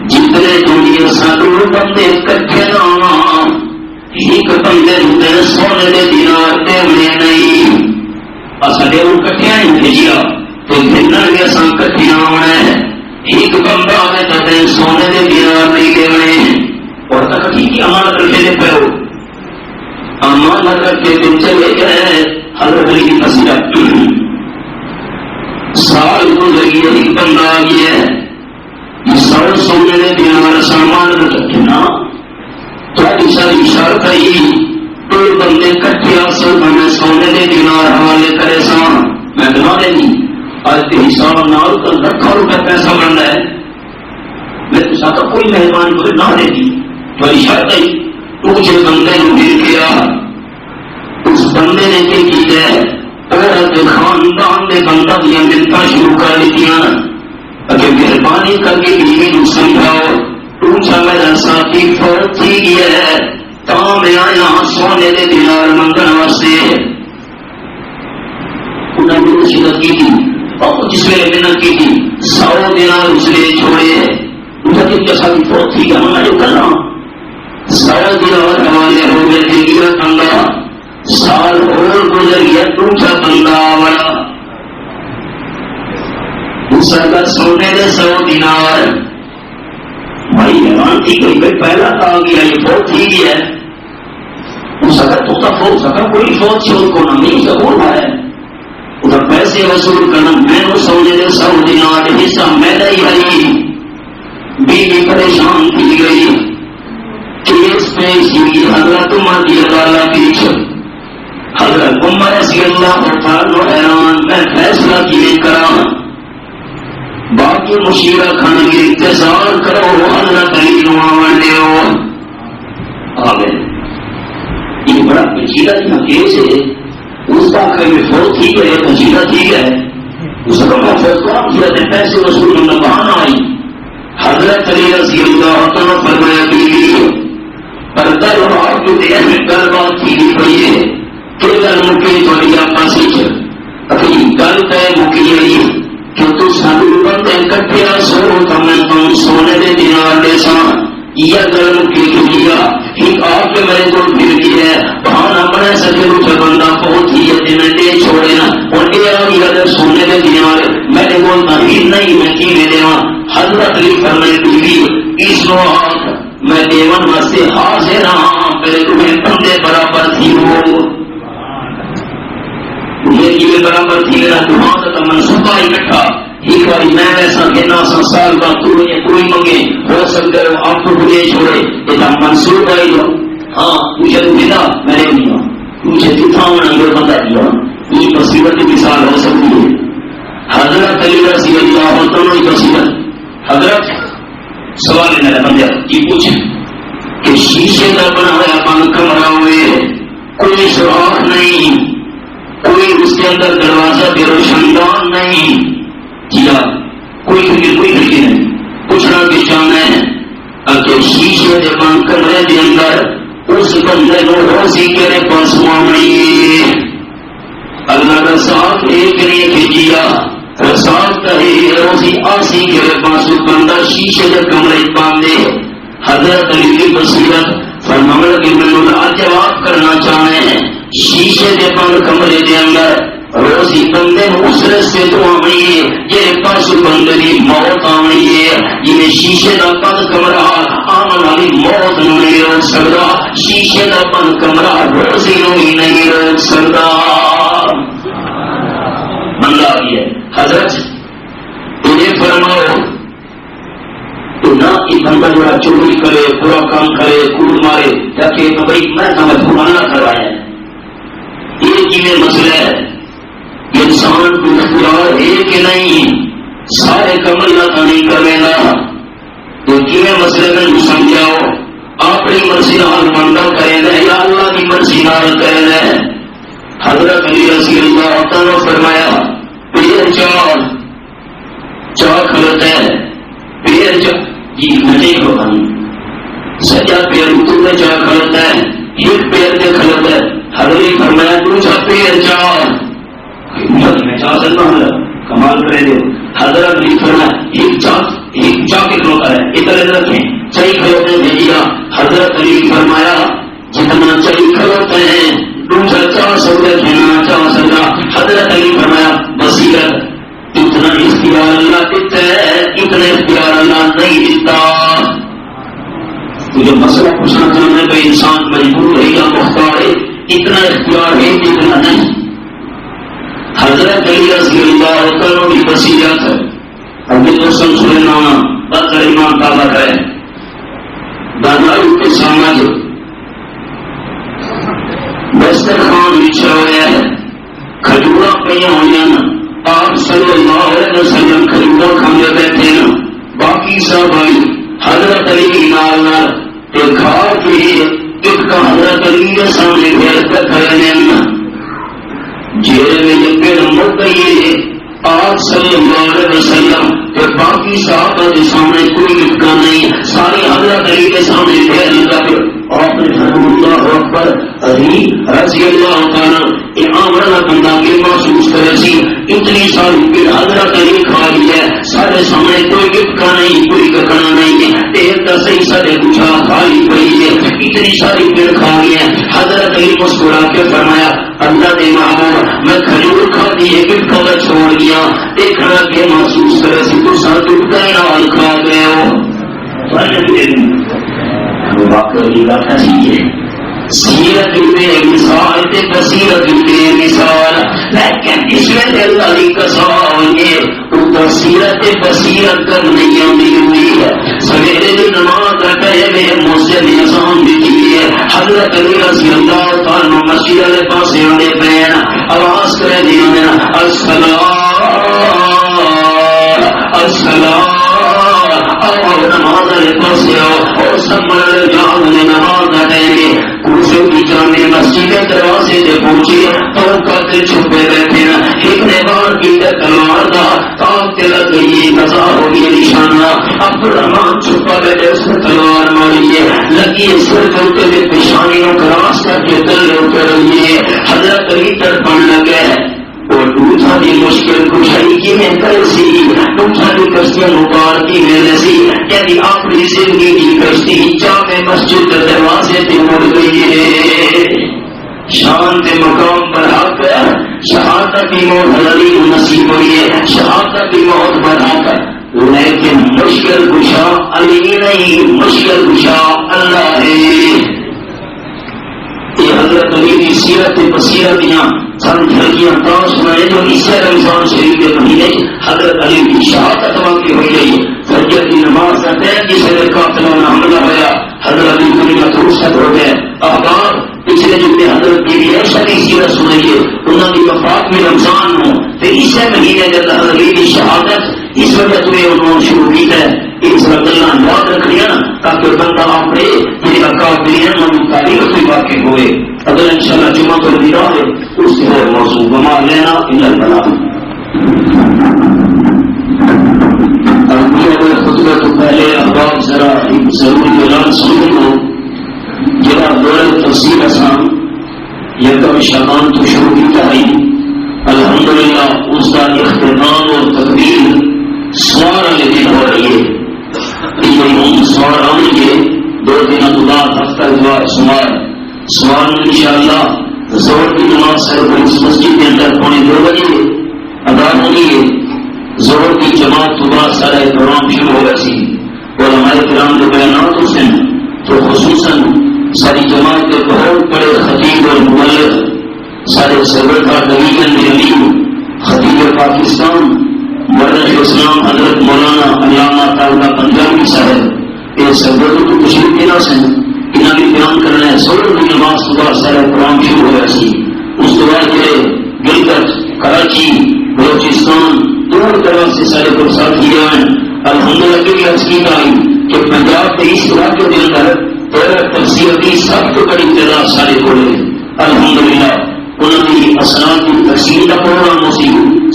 جتنے دنیا سارے بندے کٹھے نہ ایک بندے ہوتے سونے دے دینار دیونے نہیں اصلے وہ کٹھیا نہیں بھیجیا تو دنیا کے سن کٹھیا ہونا ہے. ایک بندہ آئے تو سونے دے دینار نہیں دیونے اور تک کی امانت رکھے دے پہ ہو. امانت رکھے دن چلے گئے. حضرت علی کی فصیلت سال گزر گئی ایک بندہ آ گیا ہے یہ سارے سونے دے دینار سامان رکھنا تو ساری شرط ہی دو بندے کٹھے اصل میں سونے دے دینار حوالے کرے سان میں بنا دیں گی آج کے حساب نال تو 1,00,000 روپے پیسہ بن رہا ہے. میں تو ساتھ کوئی مہربانی مجھے نہ دے دی تو شرط ہی تو مجھے بندے نے گر کیا. اس بندے نے کیا کیا ہے عورت خاندان نے بندہ دیا ملتا شروع کر دیا اگر مہربانی کر کے بیوی کو سمجھاؤ. پوچھا میرا ساتھی فوت تھی گیا ہے تا میں آیا سونے دے دینار منگن واسطے. انہوں نے نصیحت کی تھی اور جس میں محنت کی تھی 100 دینار اس نے چھوڑے. انہوں نے ساتھی فوت تھی گیا میں جو کرنا 100 دینار ہمارے ہو گئے تھے گیا بندہ. سال اور گزر گیا دوسرا بندہ آوڑا دوسرا کا سونے دے 100 دینار. بھائی حیران تھی کہ پہلا تو آ گیا یہ فوت ہی گیا ہے. اس اگر تو فوت سکا کوئی فوت سے کو نہ نہیں سکون ہے ادھر پیسے وصول کرنا میں وہ سونے دے 100 دینار حصہ میرا ہی بھائی. بیوی پریشان کی گئی کیس پیش کی حضرت عمر کی عدالت پیچھے. حضرت عمر رضی اللہ تعالیٰ حیران میں فیصلہ کیے کرا باقی مشیرہ کھانے کے انتظار کرو حضرت علی نوامنے ہو آگے. یہ بڑا پیچیدہ کیس ہے. اس کا کہ میں فوت ہی گئے پیچیدہ ٹھیک ہے اس کا میں فوت کرا مجھے پیسے وصول کرنا بہانا آئی. حضرت علی رضی اللہ تعالیٰ فرمایا بیوی پردہ اور آپ جو دیر میں گل بات کی پڑی ہے کہ گل مکی تھوڑی آپ پاسی چل اپنی گل پہ مکی رہی کہ تو سانو بندے کٹھے سو تو میں تم سونے دے دینار دے سان یہ گل مکی دیا ایک آپ کے میرے کو پھر بھی ہے بہانا بڑے سکے روچے بندہ بہت ہی ہے میں دے چھوڑے نا اور یہ آگی اگر سونے دے دینار میرے کو نہیں میں کی لے دے حضرت علی فرمائے بیوی اس وقت میں دیون واسطے حاضر ہاں پہلے تمہیں بندے برابر تھی ہو یہ کی برابر تھی میرا تمہارا تو منصوبہ اکٹھا ایک بار میں ایسا کہنا سا سال کا کوئی منگے ہو سکتے ہو آپ کو مجھے چھوڑے یہ منصوبہ ہی لو ہاں مجھے تو ملا میں نے نہیں مجھے جتنا ہونا یہ بتا دیا یہ مصیبت کی مثال ہو سکتی ہے. حضرت علی رضی اللہ عنہ کی مصیبت حضرت سوال ہے میرا بندہ یہ پوچھے کہ شیشے کا بنا ہوا بند کمرہ ہوئے کوئی سراخ نہیں کوئی اس کے اندر دروازہ بھی روشندان نہیں، جیا کوئی کھڑکی نہیں، پوچھنا بھی چاہنا ہے کہ شیشے کے بند کمرے کے اندر اس بندے کو روزی کہڑے پاس مانگنی ہے؟ اللہ کا ساتھ ایک نہیں کھینچیا، رسال کہے روزی آسی کہڑے پاس بندہ شیشے کے کمرے باندھے۔ حضرت علی کی بصیرت فرمانے لگے میں لاجواب کرنا چاہتے ہیں، شیشے کے بند کمرے کے اندر روزی بندے اس رستے تو آنی ہے یہ پاس بندے کی موت آنی ہے، جنہیں شیشے کا بند کمرہ آمن والی موت نہیں روک سکتا، شیشے کا بند کمرہ روزی بھی نہیں روک سکتا۔ بندہ آئی ہے حضرت تجھے فرماؤ تو نہ یہ بندہ جڑا چوری کرے، برا کام کرے، کود مارے، جاکے بھائی میں تمہیں اللہ کروایا یہ کیویں مسئلہ ہے؟ انسان کو اختیار ہے کہ نہیں سارے کم اللہ کا نہیں کرے گا تو کیویں مسئلے میں سمجھاؤ؟ اپنی مرضی نال بندہ کرے گا یا اللہ کی مرضی نال کرے گا؟ حضرت علی رضی اللہ تعالیٰ فرمایا پیر چاہ کھلتا ہے، پیر جی نہیں ہوگا سجا پیر تو میں چاہ کھلتا ہے، ایک پیر کے کھلتا ہے۔ حضرت فرمایا تو چاہ پیر چاہ میں چاہ سکتا ہوں کمال کرے دو۔ حضرت علی فرمایا ایک چاہ کے کھلوتا ہے ادھر رکھیں چاہیے کھلوتے ہیں بھیجیا۔ حضرت علی فرمایا جتنا چاہیے کھلوتے ہیں دوسرا چاہ سکتے جتنا چاہ سکتا۔ حضرت علی فرمایا بصیرت اتنا اختیار اللہ دیتا ہے، اتنا اختیار اللہ نہیں دیتا۔ مجھے مسئلہ پوچھنا چاہنا ہے کہ انسان مجبور ہے یا مختار ہے، اتنا اختیار ہے اتنا نہیں۔ حضرت علی رضی اللہ عنہ کی بصیرت ہے، ابھی تو سننا بدر ایمان تعالیٰ ہے دانائی کے سامنے دسترخوان بچھا ہوا ہے، کھجورا پہ ہوئی آپ صلی اللہ علیہ وسلم کھجورا کھانے بیٹھے نا، باقی سب آئی حضرت علی کی نال تو کھا کے ایک کا حضرت علی کے سامنے گھر پہ کھڑے نا جیل میں جب پہ نمبر کہیے آپ صلی اللہ علیہ وسلم تو باقی صحابہ کے سامنے کوئی لپکا نہیں، سارے حضرت علی کے سامنے گھر لگا پھر آپ نے اللہ اکبر علی رضی اللہ تعالیٰ آمرہ بندہ کے محسوس کرے سی اتنی ساری پھر حضرت علی کھا لی ہے، سارے سامنے کوئی لپکا نہیں، کوئی ککڑا نہیں ہے، ایک کا صحیح سارے کچھا خالی پڑی ہے، اتنی ساری پھر کھا لی ہے۔ حضرت علی مسکرا کے فرمایا اللہ دے محبوب میں کھجور کھا دی ہے کہ کھا چھوڑ گیا، دیکھنا کہ محسوس کرے سی تو ساتھ اٹھتا ہے نال کھا گئے ہو۔ واقعی بات ہے سیرت بے مثال تے بصیرت بے مثال، لیکن اس میں اللہ کی قسم یہ سیرت بصیرت کر نہیں آتی ہے۔ سویرے کی نماز رکھے میں مسجد نظام دی ہے، حضرت علی رضی اللہ تعالیٰ مسجد والے پاس آنے پہ آواز کرے دیا الصلاۃ الصلاۃ اور نماز والے پاس آؤ اور سب بڑے جان نے نماز اٹھائیں گے۔ کرسیوں کی جانے مسجد کے دروازے سے پہنچی تو قاتل چھپے بیٹھے نا، ایک نے بار کی تلوار کا تاک کے لگ گئی قضا ہو گئی نشانہ، عبد الرحمان چھپا بیٹھے اس نے تلوار ماری ہے لگی سر کے اوپر پیشانی کو کراس کر کے دل اتر رہی ہے۔ حضرت علی تڑپن لگے اور دوسرا بھی مشکل کشائی کی میں کرسی دوسرا بھی کشتیاں مبارکی میں رسی، یعنی اپنی زندگی کی کشتی جامع مسجد کے دروازے سے مڑ گئی ہے۔ شان کے مقام پر آ کر شہادت کی موت علی کو نصیب ہوئی ہے، شہادت کی موت پر آ کر، لیکن مشکل کشا علی نہیں، مشکل کشا اللہ ہے۔ یہ حضرت علی کی سیرت بصیرت یہاں چند جھلکیاں کام سنائے جو اس رمضان شریف کے مہینے حضرت علی کی شہادت واقع ہوئی گئی۔ فجر کی نماز کا ٹائم جس نے قاتلانہ حملہ ہوا، حضرت علی دنیا فرصت ہو گئے۔ احباب پچھلے جتنے حضرت کی بھی ایسا کی سیرت سنائیے انہوں کی وفات میں رمضان ہو تو اس مہینے جب حضرت علی کی شہادت اس وقت میں انہوں نے شروع کی ہے۔ اس وقت اللہ یاد رکھ لیا تاکہ بندہ اپنے میرے اکابرین تاریخ بھی واقع ہوئے۔ اگر انشاءاللہ جمعہ کو نگاہ ہے اس سے موضوع بما لینا البلا. خطبہ تو پہلے احباب ذرا ایک ضروری اعلان سمجھ لو. جرا دور تفصیل آسان یکم شبان تو شروع کی تاری الحمدللہ اس کا اختتام اور تقریر سوار والے دن ہو رہی ہے. ہم سوار آئیں گے 2 دن بعد ہفتہ سوار میں انشاءاللہ زور کی نماز سر اس مسجد کے اندر 2:45 بجے ادا ہونی ہے. زور کی جماعت تو بعد سارا پروگرام شروع ہو رہا سی اور ہمارے کرام جو بیانات ہوتے ہیں تو خصوصاً ساری جماعت کے بہت بڑے خطیب اور مبلغ سارے سرور کا ڈویژن میں امین خطیب پاکستان مرد اسلام حضرت مولانا علامہ طالبہ پنجابی صاحب یہ سرور کو تشریف دینا سے انہیں بھی بیان کرنا ہے. زور کی نماز صبح سارا پروگرام شروع ہو رہا سی. اس کے بعد گلگت کراچی بلوچستان دور دراز سے سارے کو ساتھ کیا ہیں. الحمدللہ کی حقیقت آئی کہ پنجاب کے اس علاقے کے اندر تفسیری سب کو بڑی تعداد سارے کھولے. الحمدللہ انہوں نے اسناد کی تقسیم کا پروگرام اسی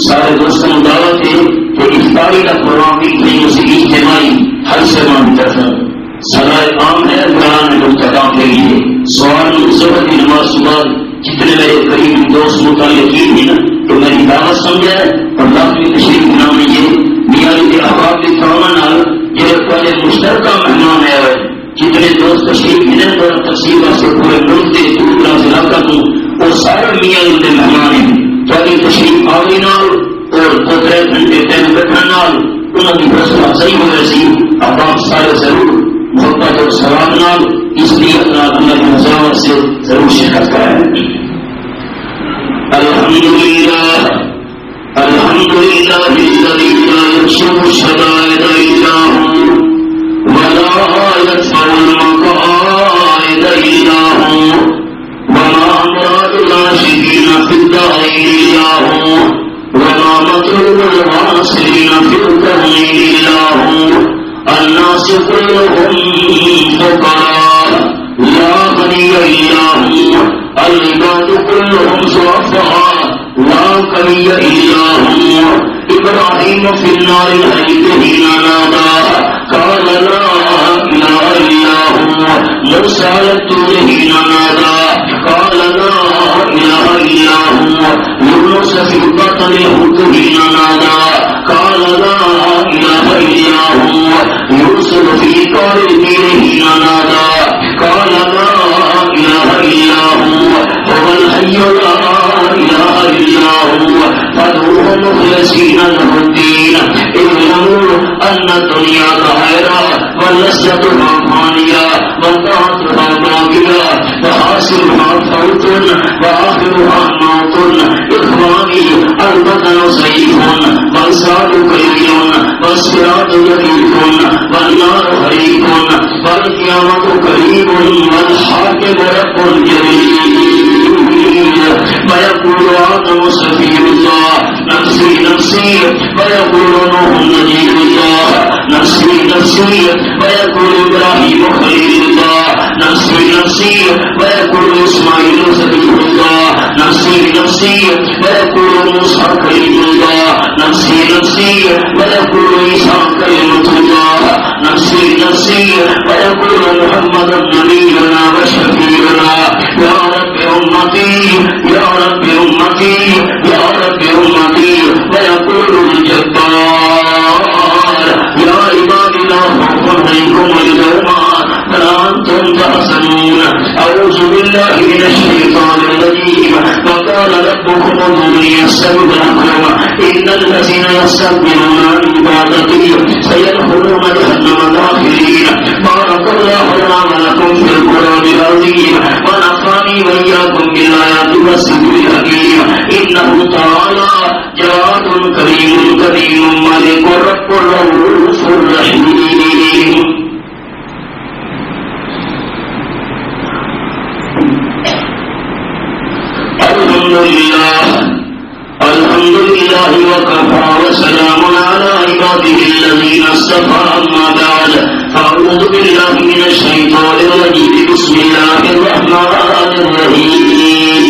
سارے دوستوں کو دعوت ہے کہ افطاری کا پروگرام بھی نہیں اسی اجتماعی ہر سیما کی طرف سرائے عام ہے قرآن مختلف کے لیے. سوال ضرورت کی نماز صبح جتنے میرے قریب دوست متعلقین ہیں نا تو میری دعوت سمجھا ہے اور لازمی تشریف نام یہ میاں کے احباب کے تعاون یہ پہلے مشترکہ مہمان ہے. جتنے دوست تشریف ملیں اور تفصیل سے پورے ملک کے دور دراز علاقہ کو وہ سارے میاں کے مہمان ہیں. تھوڑی تشریف آگے نال اور 2-3 گھنٹے ٹائم بیٹھنا انہوں کی حوصلہ صحیح ہو رہی سی. احباب سارے ضرور محبت اور سلام نال اس لیے اپنا اللہ کی مزاحمت سے ضرور شرکت کریں. الحمدللہ الحمدللہ الذی لا یکشف الشدائد الا هو ولا يدفع المقائد الا هو وما امراض العاشقین فی الدارین الا هو وما مطلوب الواصلین فی الكون الا هو. الناس كلهم فقراء لا غني الا هو. العباد كلهم ضعفاء لا قوي الا هو. ابراهيم في النار الحريق حين نادى قال لا اله الا هو. موسى على الطور حين نادى قال لا اله الا هو. يونس في بطن الحوت حين نادى قال لا اله الا هو. يوسف في قعر النيل حين نادى قال لا اله الا هو. هو الحي لا اله الا هو. فادعوه مخلصين له الدين. اعلموا ان الدنيا دائرة واللذتها فانية وطاعتها باقية وحاصلها فوت واخرها موت. اخواني البدن ضعيف والزاد قليل والصراط يقيف والنار حريق والقيامة قريب والحاكم رب جليل. ويقول آدم سفير الله نفسي نفسي ويقول نوح نجيب الله نفسي نفسي ويقول إبراهيم خليل الله نفسي نفسي ويقول إسماعيل ذبيح الله نفسي نفسي ويقول موسى كليم الله نفسي نفسي ويقول عيسى كلمة الله نفسي نفسي ويقول محمد نبينا وشفيعنا. يا رب أمتي يا رب أمتي يا رب أمتي. ويقول الجبار يا عبادي لا خوف عليكم اليوم ولا أنتم تحزنون. أعوذ بالله من الشيطان الرجيم. وقال ربكم ادعوني أستجب لكم إن الذين يستكبرون عن عبادتي سيدخلون جهنم داخلين. بارك الله لنا ولكم في القرآن العظيم ونفعني وإياكم بالآيات والذكر الحكيم. إنه تعالى جواد كريم كريم مالك رب رؤوف رحيم. الحمد لله وكفى وسلام على عباده الذين اصطفى. أما بعد فأعوذ بالله من الشيطان الرجيم. بسم الله الرحمن الرحيم.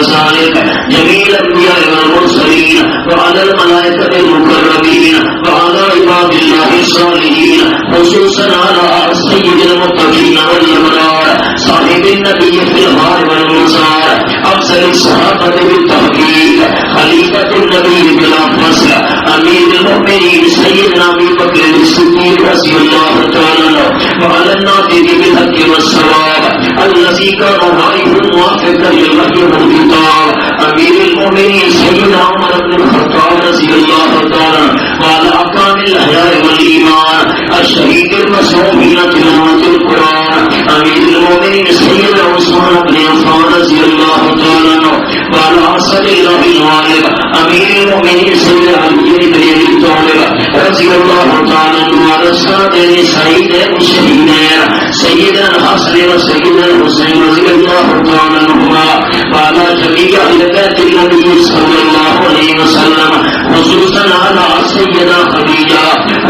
كذلك جميع الأنبياء والمرسلين وعلى الملائكة المقربين وعلى عباد الله الصالحين خصوصا على سيد المتقين والأبرار صاحب النبي في الغار والمزار أفضل الصحابة بالتحقيق خليفة النبي بلا فصل أمير المؤمنين سيدنا أبي بكر الصديق رضي الله تعالى عنه وعلى الناطق بالحق والصواب الذي كان رأيه موافقا للوحي والكتاب أمير المؤمنين سيدنا عمر بن الخطاب رضي الله تعالى وعلى أحكام الأحياء والإيمان الشهيد المسعود بتلاوة القرآن أمير المؤمنين سيدنا عثمان بن عفان رضي الله تعالى عنه وعلى أسد الله الغالب أمير المؤمنين سيدنا علي بن أبي طالب رضي الله تعالى عنه وعلى السادة سيدنا الشهيدين سيدنا الحسن وسيدنا الحسين رضي الله تعالى عنهما وعلى جميع أهل بيت النبي صلى الله عليه وسلم خصوصا على سيدنا خديجة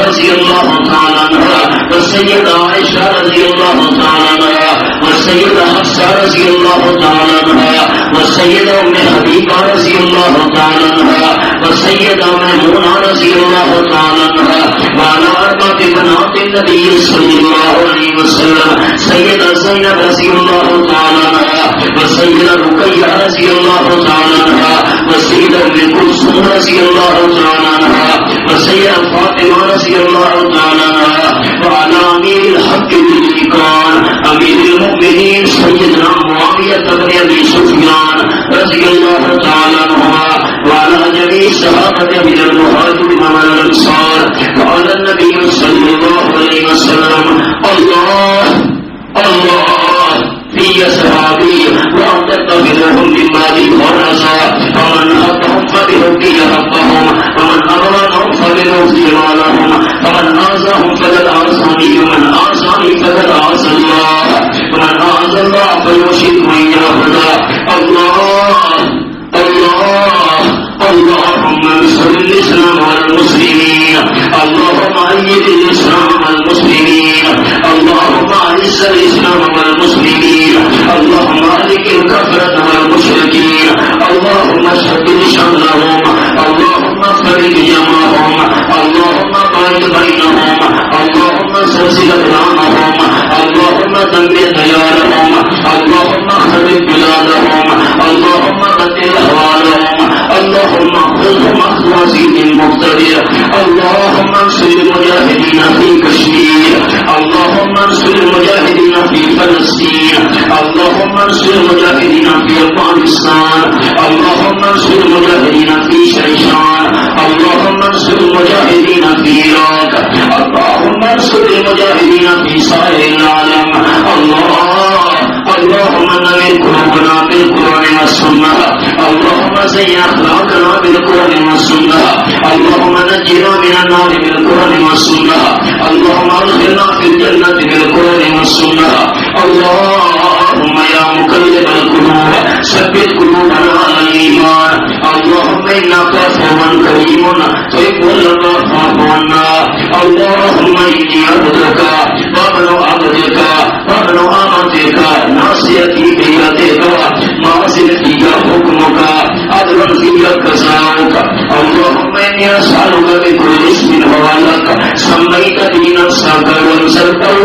رضي الله تعالى عنها والسيدة عائشة رضي الله تعالى عنها والسيدة حفصة رضي الله تعالى عنها والسيدة أم حبيبة رضي الله تعالى عنها والسيدة ميمونة رضي الله تعالى عنها وعلى أربعة بنات النبي صلى الله عليه وسلم سيدة زينب رضي الله تعالى عنها والسيدة رقية رضي الله تعالى عنها والسيدة أم كلثوم رضي الله تعالى عنها والسيدة فاطمة رضي الله تعالى عنها وعلى أمير الحق بالإيمان أمير المؤمنين سيدنا معاوية بن أبي سفيان رضي الله تعالى عنهما وعلى جميع الصحابة من المهاجرين والأنصار وعلى النبي صلى الله عليه وسلم الله الله في أصحابي وأن تتخذهم من بعدي فرزا ومن أحبهم فبحبي أحبهم ومن أبغضهم فببغضي لهم ومن آذاهم فقد آذاني ومن آذاني فقد آذى الله ومن آذى الله فيرشد من يهدى الله الله اللهم انصر الإسلام والمسلمين اللهم أيد الإسلام والمسلمين اللهم أعز الإسلام والمسلمين اللهم أهلك الكفرة والمشركين اللهم اشهد شملهم اللهم فرج جمعهم اللهم باعد بينهم اللهم زلزل أقدامهم اللهم دمر ديارهم اللهم خرب بلادهم اللهم بدل أحوالهم اللهم خذهم أخوازين المقتدر اللهم انصر المجاهدين في كشمير اللهم انصر المجاهدين في فلسطين اللهم انصر المجاهدين في أفغانستان اللهم انصر المجاهدين في شيشان اللهم انصر المجاهدين في عراق اللهم انصر المجاهدين في سائر العالم اللهم نور قلوبنا بالقرآن والسنة اللهم زين أخلاقنا بالقرآن والسنة اللهم نجنا من النار بالقرآن والسنة اللهم ادخلنا في الجنة بالقرآن والسنة اللهم يا مقلب القلوب ثبت قلوبنا على الإيمان اللهم إنك عفو كريم تحب العفو فاعف عنا اللهم إني عبدك وابن عبدك وابن أمتك ناصيتي بيدك ماضٍ فيك حكمك عدل فيك قضاؤك اللهم إني أسألك بكل اسم هو لك سميت به نفسك وأنزلته